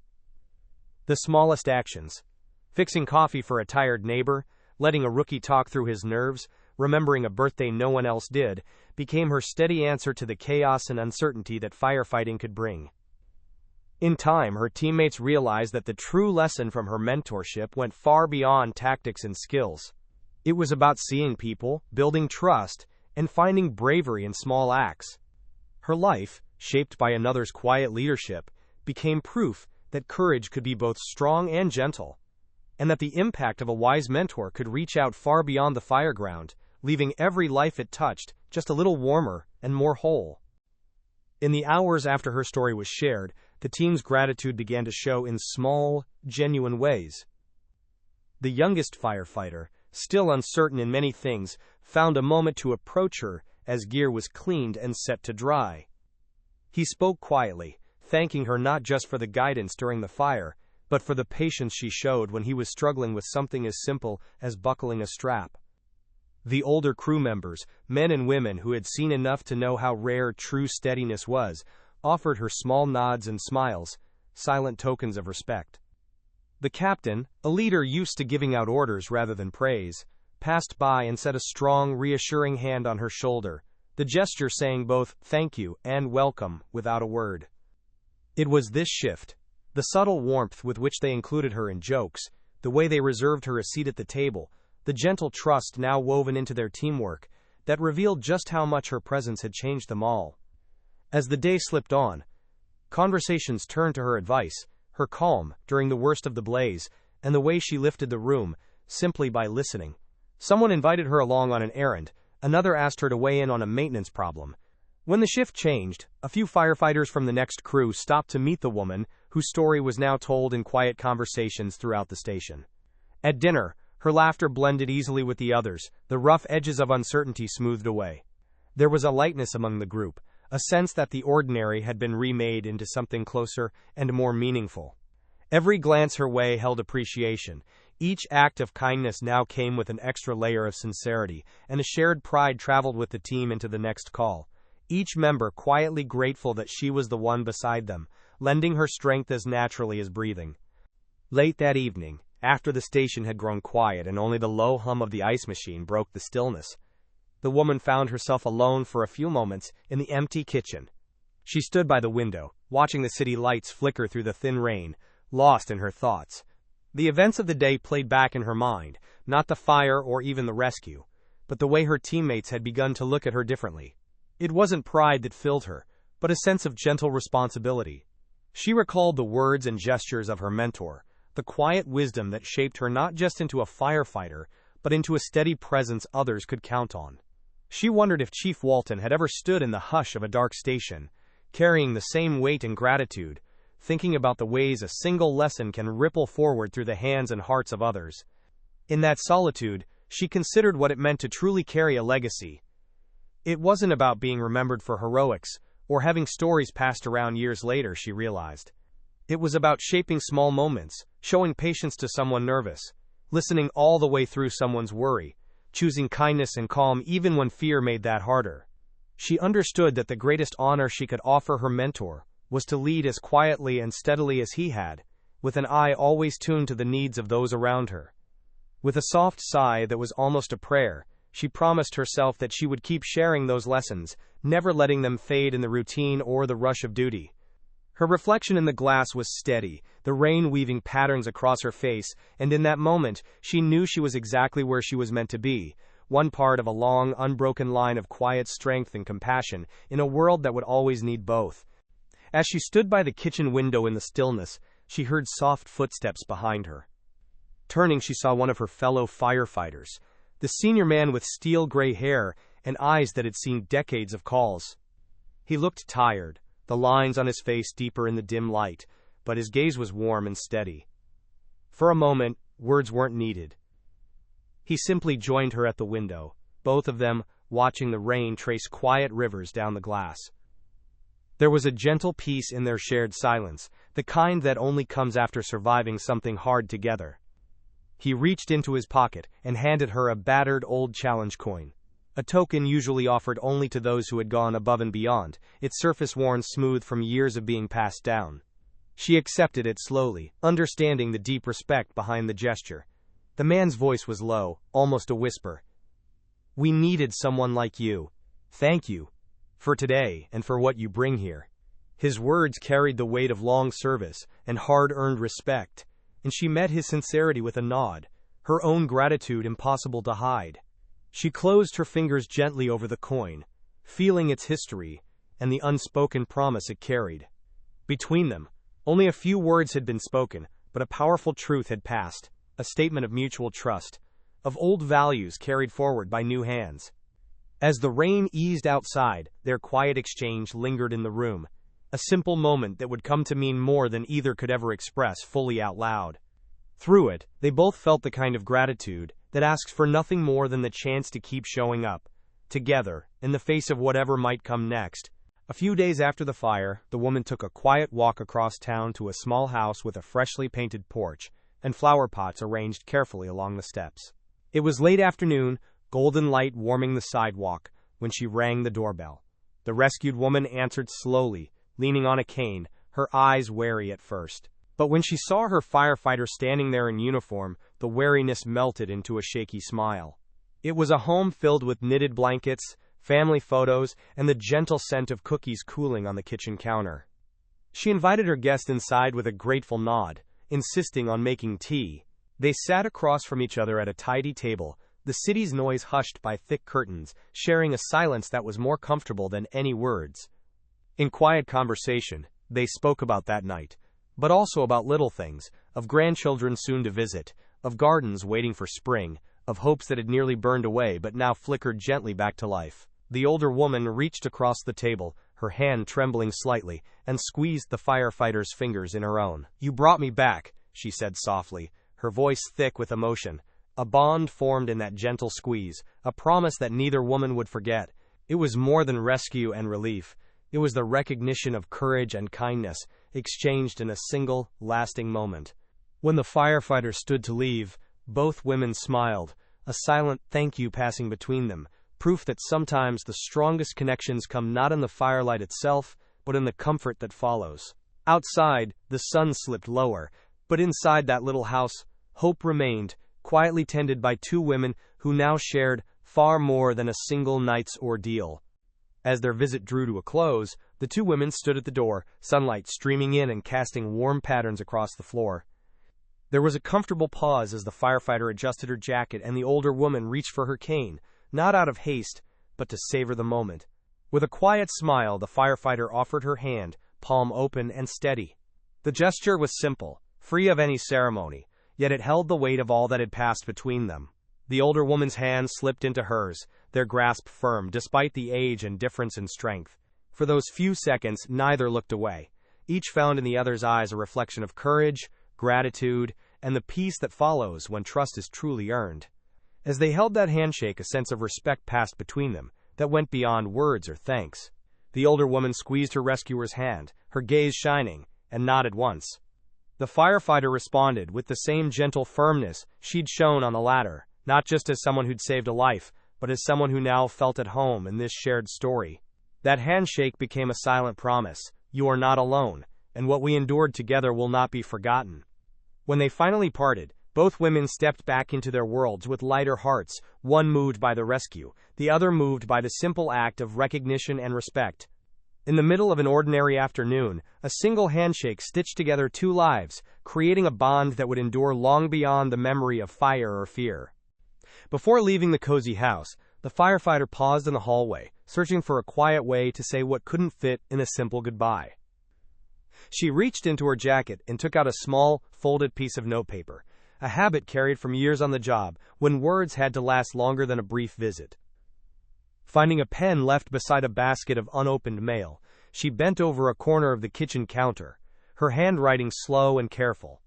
The smallest actions, fixing coffee for a tired neighbor, letting a rookie talk through his nerves, remembering a birthday no one else did, became her steady answer to the chaos and uncertainty that firefighting could bring. In time, her teammates realized that the true lesson from her mentorship went far beyond tactics and skills. It was about seeing people, building trust, and finding bravery in small acts. Her life, shaped by another's quiet leadership, became proof that courage could be both strong and gentle, and that the impact of a wise mentor could reach out far beyond the fireground, leaving every life it touched just a little warmer and more whole. In the hours after her story was shared, the team's gratitude began to show in small, genuine ways. The youngest firefighter, still uncertain in many things, found a moment to approach her as gear was cleaned and set to dry. He spoke quietly, thanking her not just for the guidance during the fire, but for the patience she showed when he was struggling with something as simple as buckling a strap. The older crew members, men and women who had seen enough to know how rare true steadiness was, offered her small nods and smiles, silent tokens of respect. The captain, a leader used to giving out orders rather than praise, passed by and set a strong, reassuring hand on her shoulder, the gesture saying both thank you and welcome without a word. It was this shift, the subtle warmth with which they included her in jokes, the way they reserved her a seat at the table, the gentle trust now woven into their teamwork, that revealed just how much her presence had changed them all. As the day slipped on, conversations turned to her advice, her calm during the worst of the blaze, and the way she lifted the room, simply by listening. Someone invited her along on an errand, another asked her to weigh in on a maintenance problem. When the shift changed, a few firefighters from the next crew stopped to meet the woman, whose story was now told in quiet conversations throughout the station. At dinner, her laughter blended easily with the others, the rough edges of uncertainty smoothed away. There was a lightness among the group, a sense that the ordinary had been remade into something closer and more meaningful. Every glance her way held appreciation, Each act of kindness now came with an extra layer of sincerity, and a shared pride traveled with the team into the next call. Each member quietly grateful that she was the one beside them, lending her strength as naturally as breathing. Late that evening, after the station had grown quiet and only the low hum of the ice machine broke the stillness, the woman found herself alone for a few moments in the empty kitchen. She stood by the window, watching the city lights flicker through the thin rain, lost in her thoughts. The events of the day played back in her mind, not the fire or even the rescue, but the way her teammates had begun to look at her differently. It wasn't pride that filled her, but a sense of gentle responsibility. She recalled the words and gestures of her mentor, the quiet wisdom that shaped her not just into a firefighter, but into a steady presence others could count on. She wondered if Chief Walton had ever stood in the hush of a dark station, carrying the same weight and gratitude, thinking about the ways a single lesson can ripple forward through the hands and hearts of others. In that solitude, she considered what it meant to truly carry a legacy. It wasn't about being remembered for heroics, or having stories passed around years later, she realized. It was about shaping small moments, showing patience to someone nervous, listening all the way through someone's worry, choosing kindness and calm even when fear made that harder. She understood that the greatest honor she could offer her mentor was to lead as quietly and steadily as he had, with an eye always tuned to the needs of those around her. With a soft sigh that was almost a prayer, she promised herself that she would keep sharing those lessons, never letting them fade in the routine or the rush of duty. Her reflection in the glass was steady, the rain weaving patterns across her face, and in that moment, she knew she was exactly where she was meant to be, one part of a long, unbroken line of quiet strength and compassion in a world that would always need both. As she stood by the kitchen window in the stillness, she heard soft footsteps behind her. Turning, she saw one of her fellow firefighters, the senior man with steel gray hair and eyes that had seen decades of calls. He looked tired, the lines on his face deeper in the dim light, but his gaze was warm and steady. For a moment, words weren't needed. He simply joined her at the window, both of them watching the rain trace quiet rivers down the glass. There was a gentle peace in their shared silence, the kind that only comes after surviving something hard together. He reached into his pocket and handed her a battered old challenge coin, a token usually offered only to those who had gone above and beyond, its surface worn smooth from years of being passed down. She accepted it slowly, understanding the deep respect behind the gesture. The man's voice was low, almost a whisper. "We needed someone like you. Thank you. For today, and for what you bring here." His words carried the weight of long service and hard-earned respect, and she met his sincerity with a nod, her own gratitude impossible to hide. She closed her fingers gently over the coin, feeling its history and the unspoken promise it carried. Between them, only a few words had been spoken, but a powerful truth had passed, a statement of mutual trust, of old values carried forward by new hands. As the rain eased outside, their quiet exchange lingered in the room, a simple moment that would come to mean more than either could ever express fully out loud. Through it, they both felt the kind of gratitude that asks for nothing more than the chance to keep showing up, together, in the face of whatever might come next. A few days after the fire, the woman took a quiet walk across town to a small house with a freshly painted porch and flower pots arranged carefully along the steps. It was late afternoon, golden light warming the sidewalk, when she rang the doorbell. The rescued woman answered slowly, leaning on a cane, her eyes wary at first. But when she saw her firefighter standing there in uniform, the wariness melted into a shaky smile. It was a home filled with knitted blankets, family photos, and the gentle scent of cookies cooling on the kitchen counter. She invited her guest inside with a grateful nod, insisting on making tea. They sat across from each other at a tidy table, the city's noise hushed by thick curtains, sharing a silence that was more comfortable than any words. In quiet conversation, they spoke about that night, but also about little things, of grandchildren soon to visit, of gardens waiting for spring, of hopes that had nearly burned away but now flickered gently back to life. The older woman reached across the table, her hand trembling slightly, and squeezed the firefighter's fingers in her own. "You brought me back," she said softly, her voice thick with emotion. A bond formed in that gentle squeeze, a promise that neither woman would forget. It was more than rescue and relief. It was the recognition of courage and kindness, exchanged in a single, lasting moment. When the firefighter stood to leave, Both women smiled, a silent thank you passing between them, proof that sometimes the strongest connections come not in the firelight itself, but in the comfort that follows. Outside, the sun slipped lower, but inside that little house, hope remained, quietly tended by two women who now shared far more than a single night's ordeal. As their visit drew to a close, the two women stood at the door, sunlight streaming in and casting warm patterns across the floor. There was a comfortable pause as the firefighter adjusted her jacket and the older woman reached for her cane, not out of haste, but to savor the moment. With a quiet smile, the firefighter offered her hand, palm open and steady. The gesture was simple, free of any ceremony, yet it held the weight of all that had passed between them. The older woman's hand slipped into hers, their grasp firm despite the age and difference in strength. For those few seconds, neither looked away. Each found in the other's eyes a reflection of courage, gratitude, and the peace that follows when trust is truly earned. As they held that handshake, a sense of respect passed between them that went beyond words or thanks. The older woman squeezed her rescuer's hand, her gaze shining, and nodded once. The firefighter responded with the same gentle firmness she'd shown on the latter, not just as someone who'd saved a life, but as someone who now felt at home in this shared story. That handshake became a silent promise: you are not alone, and what we endured together will not be forgotten. When they finally parted, both women stepped back into their worlds with lighter hearts, one moved by the rescue, the other moved by the simple act of recognition and respect. In the middle of an ordinary afternoon, a single handshake stitched together two lives, creating a bond that would endure long beyond the memory of fire or fear. Before leaving the cozy house, the firefighter paused in the hallway, searching for a quiet way to say what couldn't fit in a simple goodbye. She reached into her jacket and took out a small, folded piece of notepaper, a habit carried from years on the job when words had to last longer than a brief visit. Finding a pen left beside a basket of unopened mail, she bent over a corner of the kitchen counter, her handwriting slow and careful.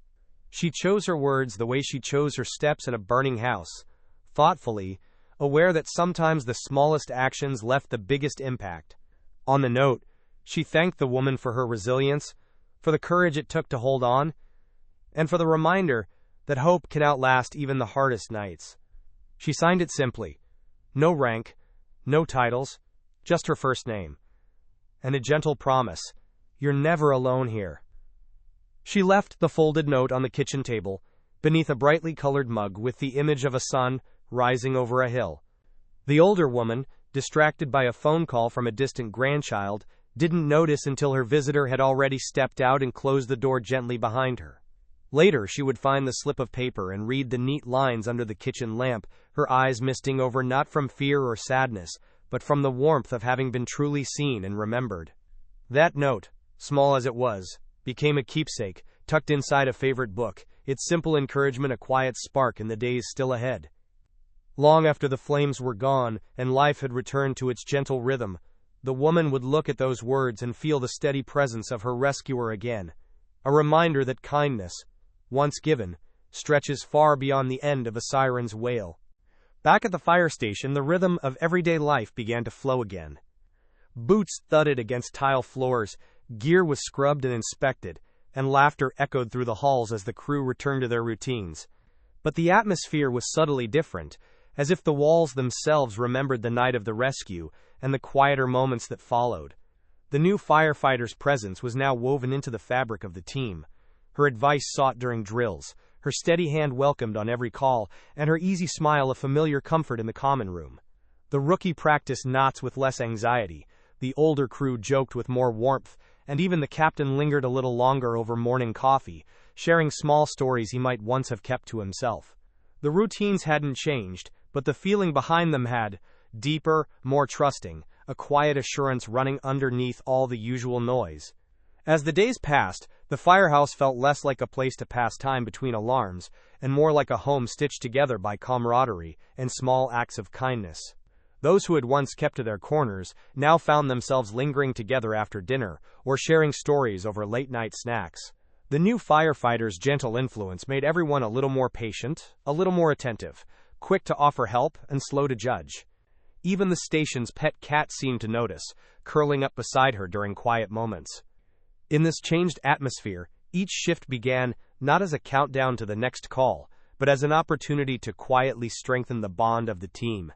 She chose her words the way she chose her steps in a burning house, thoughtfully, aware that sometimes the smallest actions left the biggest impact. On the note, she thanked the woman for her resilience, for the courage it took to hold on, and for the reminder that hope can outlast even the hardest nights. She signed it simply. No rank, no titles, just her first name. And a gentle promise: you're never alone here. She left the folded note on the kitchen table, beneath a brightly colored mug with the image of a sun rising over a hill. The older woman, distracted by a phone call from a distant grandchild, didn't notice until her visitor had already stepped out and closed the door gently behind her. Later, she would find the slip of paper and read the neat lines under the kitchen lamp, her eyes misting over not from fear or sadness, but from the warmth of having been truly seen and remembered. That note, small as it was, became a keepsake, tucked inside a favorite book, its simple encouragement a quiet spark in the days still ahead. Long after the flames were gone and life had returned to its gentle rhythm, the woman would look at those words and feel the steady presence of her rescuer again, a reminder that kindness, once given, stretches far beyond the end of a siren's wail. Back at the fire station, the rhythm of everyday life began to flow again. Boots thudded against tile floors, gear was scrubbed and inspected, and laughter echoed through the halls as the crew returned to their routines. But the atmosphere was subtly different, as if the walls themselves remembered the night of the rescue and the quieter moments that followed. The new firefighter's presence was now woven into the fabric of the team. Her advice sought during drills, her steady hand welcomed on every call, and her easy smile a familiar comfort in the common room. The rookie practiced knots with less anxiety, the older crew joked with more warmth, and even the captain lingered a little longer over morning coffee, sharing small stories he might once have kept to himself. The routines hadn't changed, but the feeling behind them had, deeper, more trusting, a quiet assurance running underneath all the usual noise. As the days passed, the firehouse felt less like a place to pass time between alarms, and more like a home stitched together by camaraderie and small acts of kindness. Those who had once kept to their corners now found themselves lingering together after dinner, or sharing stories over late-night snacks. The new firefighter's gentle influence made everyone a little more patient, a little more attentive, quick to offer help and slow to judge. Even the station's pet cat seemed to notice, curling up beside her during quiet moments. In this changed atmosphere, each shift began not as a countdown to the next call, but as an opportunity to quietly strengthen the bond of the team.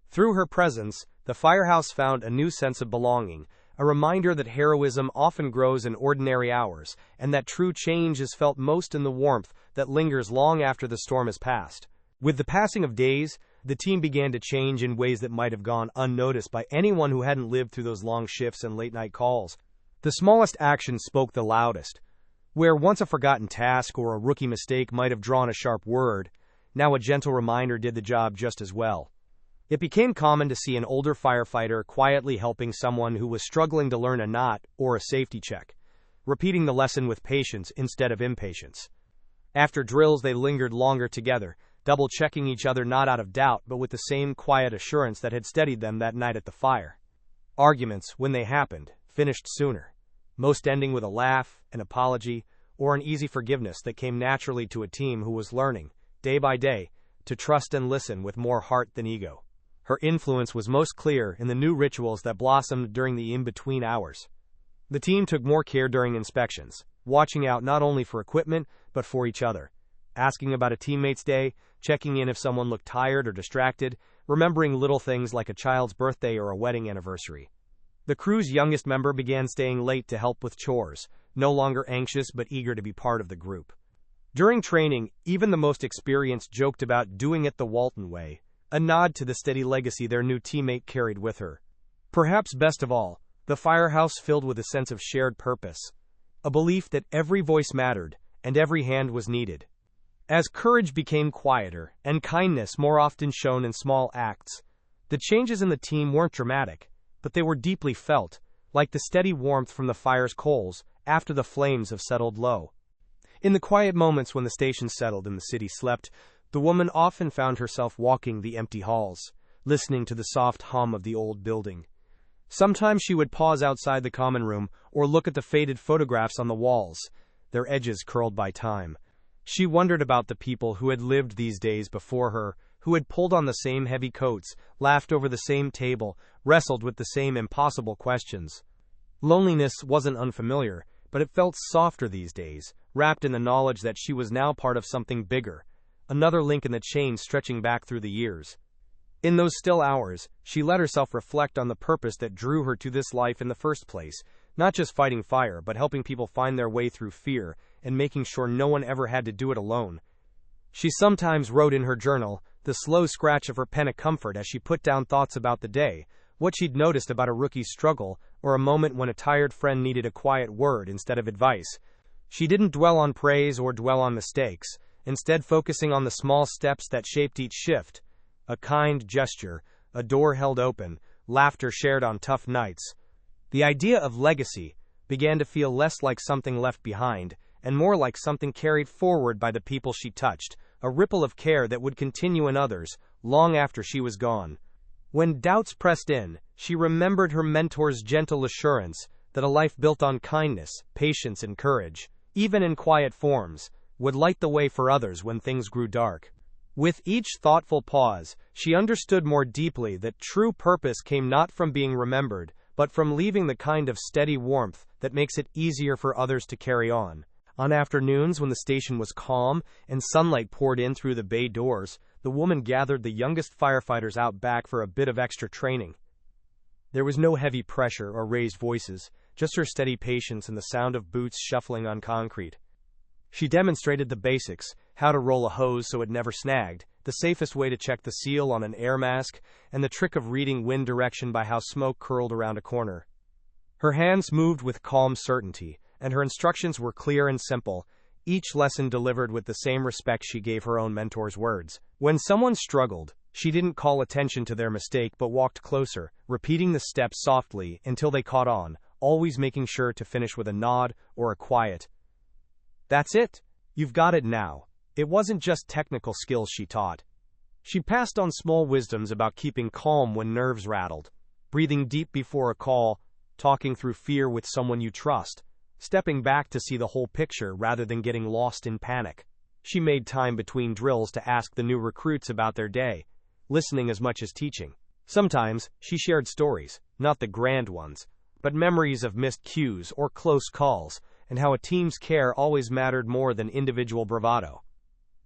Through her presence, the firehouse found a new sense of belonging, a reminder that heroism often grows in ordinary hours, and that true change is felt most in the warmth that lingers long after the storm has passed. With the passing of days, the team began to change in ways that might have gone unnoticed by anyone who hadn't lived through those long shifts and late-night calls. The smallest actions spoke the loudest. Where once a forgotten task or a rookie mistake might have drawn a sharp word, now a gentle reminder did the job just as well. It became common to see an older firefighter quietly helping someone who was struggling to learn a knot or a safety check, repeating the lesson with patience instead of impatience. After drills, they lingered longer together, double-checking each other not out of doubt but with the same quiet assurance that had steadied them that night at the fire. Arguments, when they happened, finished sooner, most ending with a laugh, an apology, or an easy forgiveness that came naturally to a team who was learning, day by day, to trust and listen with more heart than ego. Her influence was most clear in the new rituals that blossomed during the in-between hours. The team took more care during inspections, watching out not only for equipment, but for each other, asking about a teammate's day, checking in if someone looked tired or distracted, remembering little things like a child's birthday or a wedding anniversary. The crew's youngest member began staying late to help with chores, no longer anxious but eager to be part of the group. During training, even the most experienced joked about doing it the Walton way, a nod to the steady legacy their new teammate carried with her. Perhaps best of all, the firehouse filled with a sense of shared purpose, a belief that every voice mattered and every hand was needed. As courage became quieter and kindness more often shown in small acts, the changes in the team weren't dramatic, but they were deeply felt, like the steady warmth from the fire's coals after the flames have settled low. In the quiet moments when the station settled and the city slept, the woman often found herself walking the empty halls, listening to the soft hum of the old building. Sometimes she would pause outside the common room or look at the faded photographs on the walls, their edges curled by time. She wondered about the people who had lived these days before her, who had pulled on the same heavy coats, laughed over the same table, wrestled with the same impossible questions. Loneliness wasn't unfamiliar, but it felt softer these days, wrapped in the knowledge that she was now part of something bigger, another link in the chain stretching back through the years. In those still hours, she let herself reflect on the purpose that drew her to this life in the first place, not just fighting fire, but helping people find their way through fear and making sure no one ever had to do it alone. She sometimes wrote in her journal, the slow scratch of her pen a comfort as she put down thoughts about the day, what she'd noticed about a rookie's struggle, or a moment when a tired friend needed a quiet word instead of advice. She didn't dwell on praise or dwell on mistakes, instead focusing on the small steps that shaped each shift. A kind gesture, a door held open, laughter shared on tough nights. The idea of legacy began to feel less like something left behind, and more like something carried forward by the people she touched, a ripple of care that would continue in others, long after she was gone. When doubts pressed in, she remembered her mentor's gentle assurance that a life built on kindness, patience, and courage, even in quiet forms, would light the way for others when things grew dark. With each thoughtful pause, she understood more deeply that true purpose came not from being remembered, but from leaving the kind of steady warmth that makes it easier for others to carry on. On afternoons when the station was calm and sunlight poured in through the bay doors, the woman gathered the youngest firefighters out back for a bit of extra training. There was no heavy pressure or raised voices, just her steady patience and the sound of boots shuffling on concrete. She demonstrated the basics, how to roll a hose so it never snagged, the safest way to check the seal on an air mask, and the trick of reading wind direction by how smoke curled around a corner. Her hands moved with calm certainty, and her instructions were clear and simple, each lesson delivered with the same respect she gave her own mentor's words. When someone struggled, she didn't call attention to their mistake but walked closer, repeating the steps softly until they caught on, always making sure to finish with a nod or a quiet, "That's it. You've got it now." It wasn't just technical skills she taught. She passed on small wisdoms about keeping calm when nerves rattled, breathing deep before a call, talking through fear with someone you trust, stepping back to see the whole picture rather than getting lost in panic. She made time between drills to ask the new recruits about their day, listening as much as teaching. Sometimes, she shared stories, not the grand ones, but memories of missed cues or close calls, and how a team's care always mattered more than individual bravado.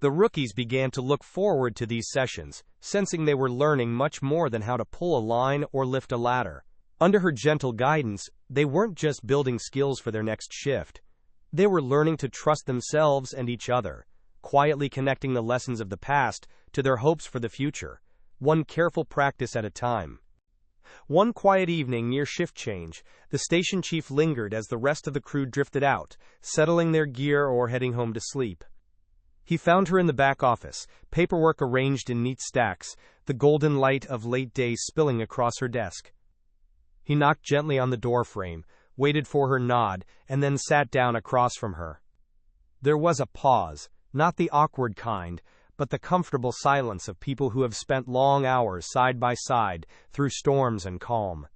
The rookies began to look forward to these sessions, sensing they were learning much more than how to pull a line or lift a ladder. Under her gentle guidance, they weren't just building skills for their next shift. They were learning to trust themselves and each other, quietly connecting the lessons of the past to their hopes for the future, one careful practice at a time. One quiet evening near shift change, the station chief lingered as the rest of the crew drifted out, settling their gear or heading home to sleep. He found her in the back office, paperwork arranged in neat stacks, the golden light of late days spilling across her desk. He knocked gently on the door frame, waited for her nod, and then sat down across from her. There was a pause, not the awkward kind, but the comfortable silence of people who have spent long hours side by side through storms and calm.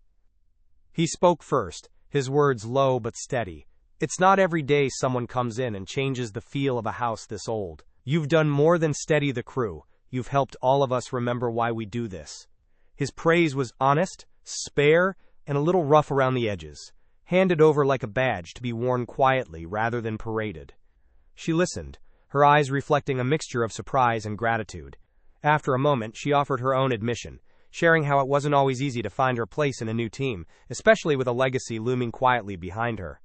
He spoke first, his words low but steady. "It's not every day someone comes in and changes the feel of a house this old. You've done more than steady the crew, you've helped all of us remember why we do this." His praise was honest, spare, and a little rough around the edges, handed over like a badge to be worn quietly rather than paraded. She listened, her eyes reflecting a mixture of surprise and gratitude. After a moment, she offered her own admission, sharing how it wasn't always easy to find her place in a new team, especially with a legacy looming quietly behind her.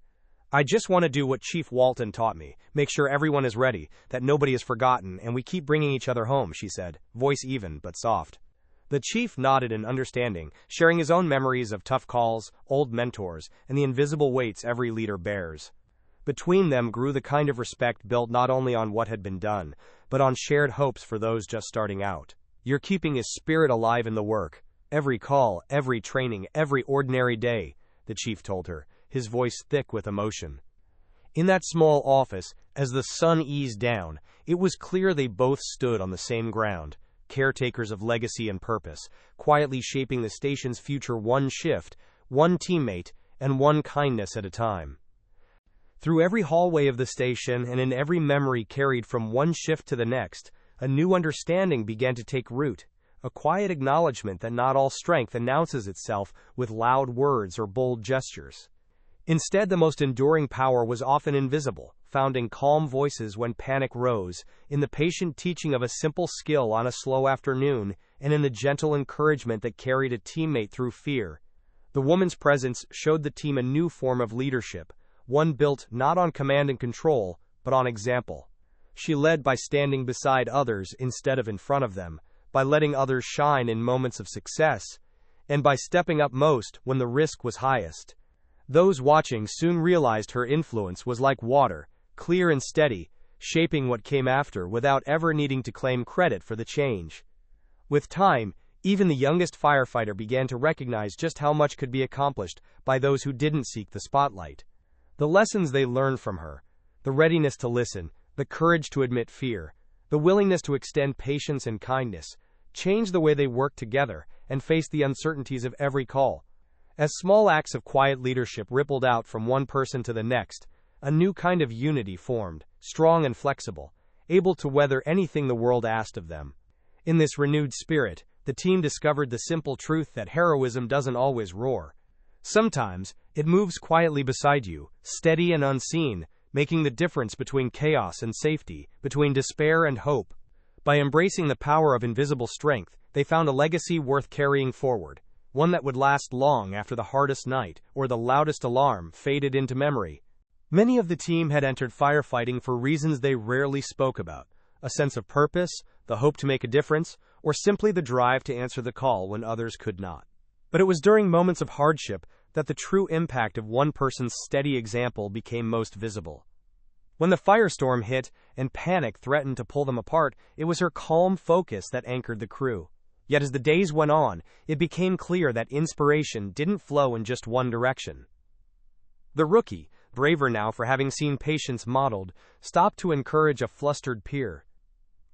"I just want to do what Chief Walton taught me, make sure everyone is ready, that nobody is forgotten, and we keep bringing each other home," she said, voice even but soft. The chief nodded in understanding, sharing his own memories of tough calls, old mentors, and the invisible weights every leader bears. Between them grew the kind of respect built not only on what had been done, but on shared hopes for those just starting out. "You're keeping his spirit alive in the work. Every call, every training, every ordinary day," the chief told her, his voice thick with emotion. In that small office, as the sun eased down, it was clear they both stood on the same ground, caretakers of legacy and purpose, quietly shaping the station's future one shift, one teammate, and one kindness at a time. Through every hallway of the station and in every memory carried from one shift to the next, a new understanding began to take root, a quiet acknowledgement that not all strength announces itself with loud words or bold gestures. Instead, the most enduring power was often invisible, found in calm voices when panic rose, in the patient teaching of a simple skill on a slow afternoon, and in the gentle encouragement that carried a teammate through fear. The woman's presence showed the team a new form of leadership, one built not on command and control, but on example. She led by standing beside others instead of in front of them, by letting others shine in moments of success, and by stepping up most when the risk was highest. Those watching soon realized her influence was like water, clear and steady, shaping what came after without ever needing to claim credit for the change. With time, even the youngest firefighter began to recognize just how much could be accomplished by those who didn't seek the spotlight. The lessons they learned from her, the readiness to listen, the courage to admit fear, the willingness to extend patience and kindness, changed the way they worked together and faced the uncertainties of every call. As small acts of quiet leadership rippled out from one person to the next, a new kind of unity formed, strong and flexible, able to weather anything the world asked of them. In this renewed spirit, the team discovered the simple truth that heroism doesn't always roar. Sometimes, it moves quietly beside you, steady and unseen, making the difference between chaos and safety, between despair and hope. By embracing the power of invisible strength, they found a legacy worth carrying forward, one that would last long after the hardest night or the loudest alarm faded into memory. Many of the team had entered firefighting for reasons they rarely spoke about: a sense of purpose, the hope to make a difference, or simply the drive to answer the call when others could not. But it was during moments of hardship that the true impact of one person's steady example became most visible. When the firestorm hit and panic threatened to pull them apart, it was her calm focus that anchored the crew. Yet as the days went on, it became clear that inspiration didn't flow in just one direction. The rookie, braver now for having seen patience modeled, stopped to encourage a flustered peer.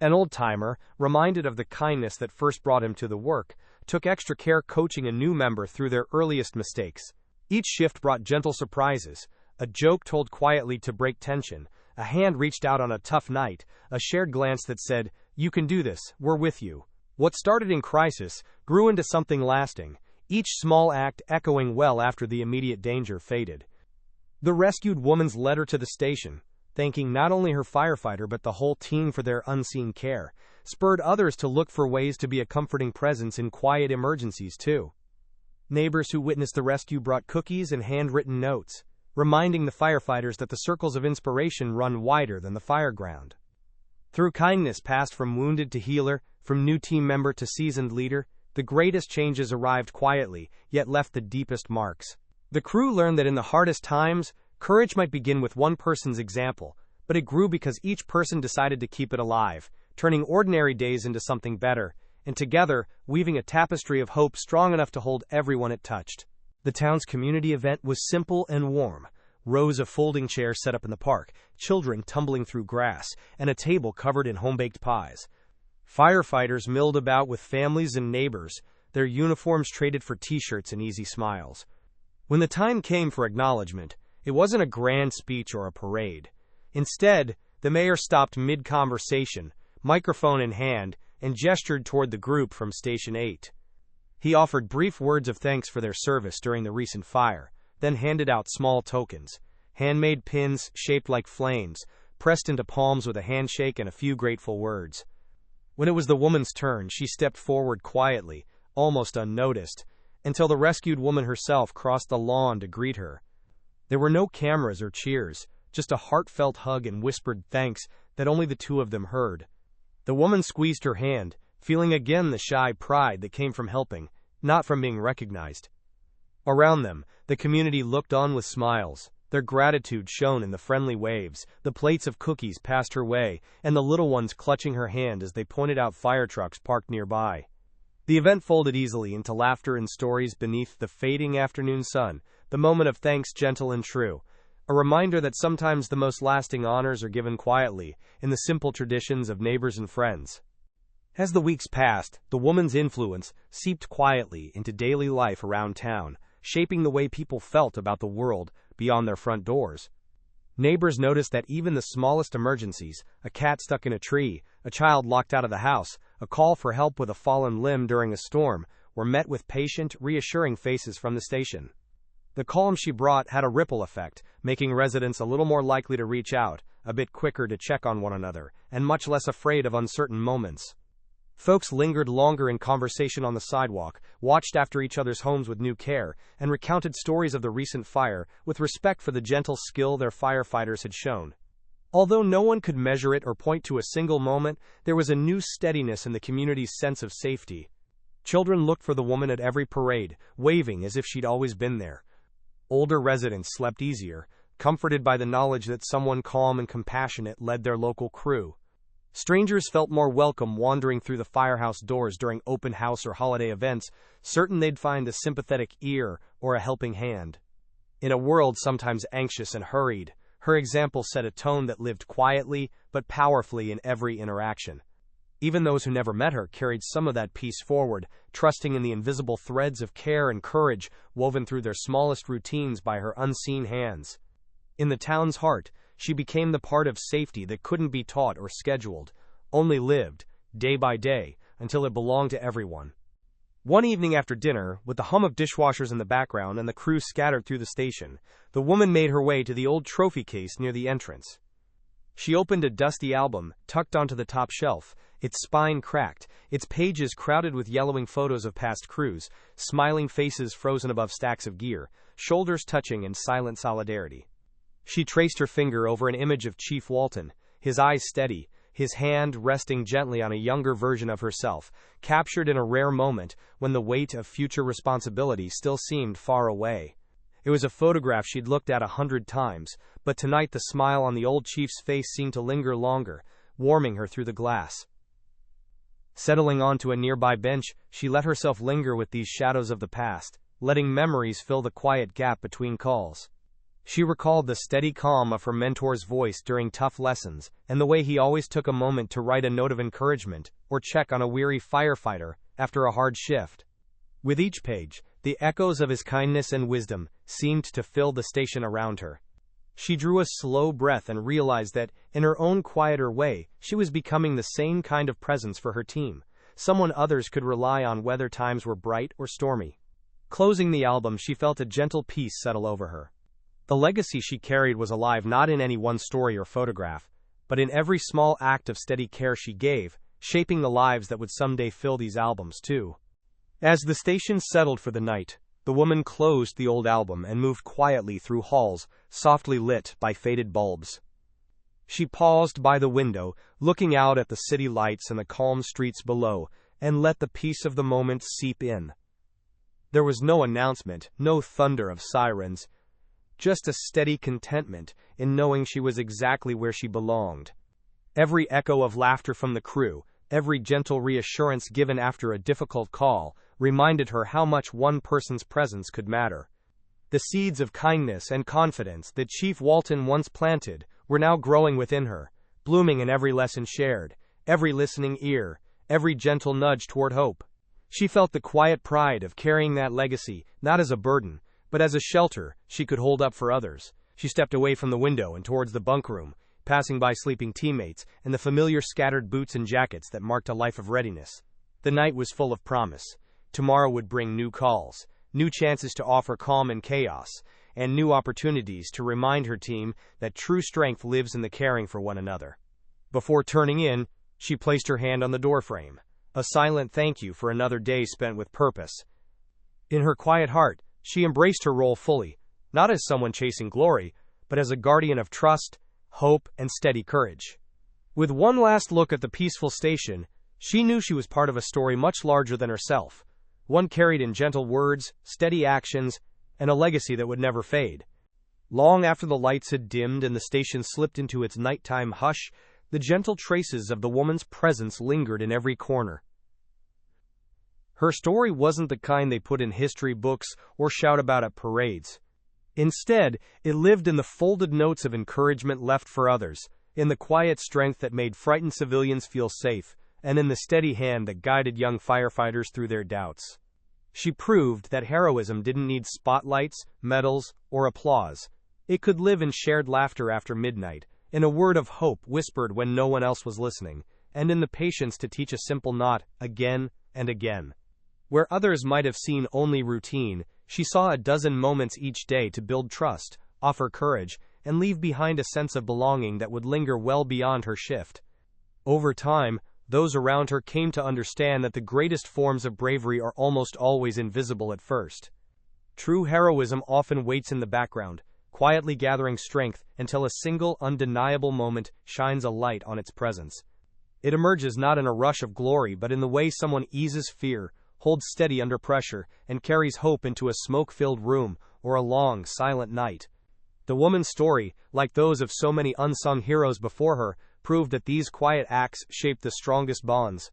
An old-timer, reminded of the kindness that first brought him to the work, took extra care coaching a new member through their earliest mistakes. Each shift brought gentle surprises, a joke told quietly to break tension, a hand reached out on a tough night, a shared glance that said, "You can do this, we're with you." What started in crisis grew into something lasting, each small act echoing well after the immediate danger faded. The rescued woman's letter to the station, thanking not only her firefighter but the whole team for their unseen care, spurred others to look for ways to be a comforting presence in quiet emergencies too. Neighbors who witnessed the rescue brought cookies and handwritten notes, reminding the firefighters that the circles of inspiration run wider than the fireground. Through kindness passed from wounded to healer, from new team member to seasoned leader, the greatest changes arrived quietly, yet left the deepest marks. The crew learned that in the hardest times, courage might begin with one person's example, but it grew because each person decided to keep it alive, turning ordinary days into something better, and together, weaving a tapestry of hope strong enough to hold everyone it touched. The town's community event was simple and warm. Rows of folding chairs set up in the park, children tumbling through grass, and a table covered in home-baked pies. Firefighters milled about with families and neighbors, their uniforms traded for t-shirts and easy smiles. When the time came for acknowledgement, it wasn't a grand speech or a parade. Instead, the mayor stopped mid-conversation, microphone in hand, and gestured toward the group from Station 8. He offered brief words of thanks for their service during the recent fire, then handed out small tokens, handmade pins shaped like flames, pressed into palms with a handshake and a few grateful words. When it was the woman's turn, she stepped forward quietly, almost unnoticed, until the rescued woman herself crossed the lawn to greet her. There were no cameras or cheers, just a heartfelt hug and whispered thanks that only the two of them heard. The woman squeezed her hand, feeling again the shy pride that came from helping, not from being recognized. Around them, the community looked on with smiles, their gratitude shone in the friendly waves, the plates of cookies passed her way, and the little ones clutching her hand as they pointed out fire trucks parked nearby. The event folded easily into laughter and stories beneath the fading afternoon sun, the moment of thanks gentle and true, a reminder that sometimes the most lasting honors are given quietly, in the simple traditions of neighbors and friends. As the weeks passed, the woman's influence seeped quietly into daily life around town, shaping the way people felt about the world beyond their front doors. Neighbors noticed that even the smallest emergencies, a cat stuck in a tree, a child locked out of the house, a call for help with a fallen limb during a storm, were met with patient, reassuring faces from the station. The calm she brought had a ripple effect, making residents a little more likely to reach out, a bit quicker to check on one another, and much less afraid of uncertain moments. Folks lingered longer in conversation on the sidewalk, watched after each other's homes with new care, and recounted stories of the recent fire with respect for the gentle skill their firefighters had shown. Although no one could measure it or point to a single moment, there was a new steadiness in the community's sense of safety. Children looked for the woman at every parade, waving as if she'd always been there. Older residents slept easier, comforted by the knowledge that someone calm and compassionate led their local crew. Strangers felt more welcome wandering through the firehouse doors during open house or holiday events, certain they'd find a sympathetic ear or a helping hand. In a world sometimes anxious and hurried, her example set a tone that lived quietly but powerfully in every interaction. Even those who never met her carried some of that peace forward, trusting in the invisible threads of care and courage woven through their smallest routines by her unseen hands. In the town's heart, she became the part of safety that couldn't be taught or scheduled, only lived, day by day, until it belonged to everyone. One evening after dinner, with the hum of dishwashers in the background and the crew scattered through the station, the woman made her way to the old trophy case near the entrance. She opened a dusty album, tucked onto the top shelf, its spine cracked, its pages crowded with yellowing photos of past crews, smiling faces frozen above stacks of gear, shoulders touching in silent solidarity. She traced her finger over an image of Chief Walton, his eyes steady, his hand resting gently on a younger version of herself, captured in a rare moment when the weight of future responsibility still seemed far away. It was a photograph she'd looked at 100 times, but tonight the smile on the old chief's face seemed to linger longer, warming her through the glass. Settling onto a nearby bench, she let herself linger with these shadows of the past, letting memories fill the quiet gap between calls. She recalled the steady calm of her mentor's voice during tough lessons, and the way he always took a moment to write a note of encouragement, or check on a weary firefighter after a hard shift. With each page, the echoes of his kindness and wisdom seemed to fill the station around her. She drew a slow breath and realized that, in her own quieter way, she was becoming the same kind of presence for her team, someone others could rely on whether times were bright or stormy. Closing the album, she felt a gentle peace settle over her. The legacy she carried was alive not in any one story or photograph, but in every small act of steady care she gave, shaping the lives that would someday fill these albums too. As the station settled for the night, the woman closed the old album and moved quietly through halls, softly lit by faded bulbs. She paused by the window, looking out at the city lights and the calm streets below, and let the peace of the moment seep in. There was no announcement, no thunder of sirens, just a steady contentment in knowing she was exactly where she belonged. Every echo of laughter from the crew, every gentle reassurance given after a difficult call, reminded her how much one person's presence could matter. The seeds of kindness and confidence that Chief Walton once planted were now growing within her, blooming in every lesson shared, every listening ear, every gentle nudge toward hope. She felt the quiet pride of carrying that legacy, not as a burden, but as a shelter she could hold up for others. She stepped away from the window and towards the bunk room, passing by sleeping teammates and the familiar scattered boots and jackets that marked a life of readiness. The night was full of promise. Tomorrow would bring new calls, new chances to offer calm in chaos, and new opportunities to remind her team that true strength lives in the caring for one another. Before turning in, she placed her hand on the doorframe, a silent thank you for another day spent with purpose. In her quiet heart, she embraced her role fully, not as someone chasing glory, but as a guardian of trust, hope, and steady courage. With one last look at the peaceful station, she knew she was part of a story much larger than herself, one carried in gentle words, steady actions, and a legacy that would never fade. Long after the lights had dimmed and the station slipped into its nighttime hush, the gentle traces of the woman's presence lingered in every corner. Her story wasn't the kind they put in history books or shout about at parades. Instead, it lived in the folded notes of encouragement left for others, in the quiet strength that made frightened civilians feel safe, and in the steady hand that guided young firefighters through their doubts. She proved that heroism didn't need spotlights, medals, or applause. It could live in shared laughter after midnight, in a word of hope whispered when no one else was listening, and in the patience to teach a simple knot again and again. Where others might have seen only routine, she saw a dozen moments each day to build trust, offer courage, and leave behind a sense of belonging that would linger well beyond her shift. Over time, those around her came to understand that the greatest forms of bravery are almost always invisible at first. True heroism often waits in the background, quietly gathering strength until a single undeniable moment shines a light on its presence. It emerges not in a rush of glory but in the way someone eases fear, holds steady under pressure, and carries hope into a smoke-filled room or a long, silent night. The woman's story, like those of so many unsung heroes before her, proved that these quiet acts shape the strongest bonds.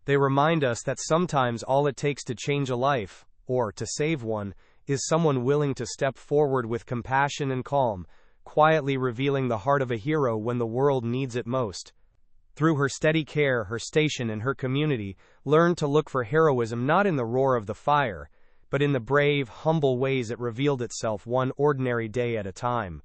They remind us that sometimes all it takes to change a life, or to save one, is someone willing to step forward with compassion and calm, quietly revealing the heart of a hero when the world needs it most. Through her steady care, her station and her community learned to look for heroism not in the roar of the fire, but in the brave, humble ways it revealed itself one ordinary day at a time.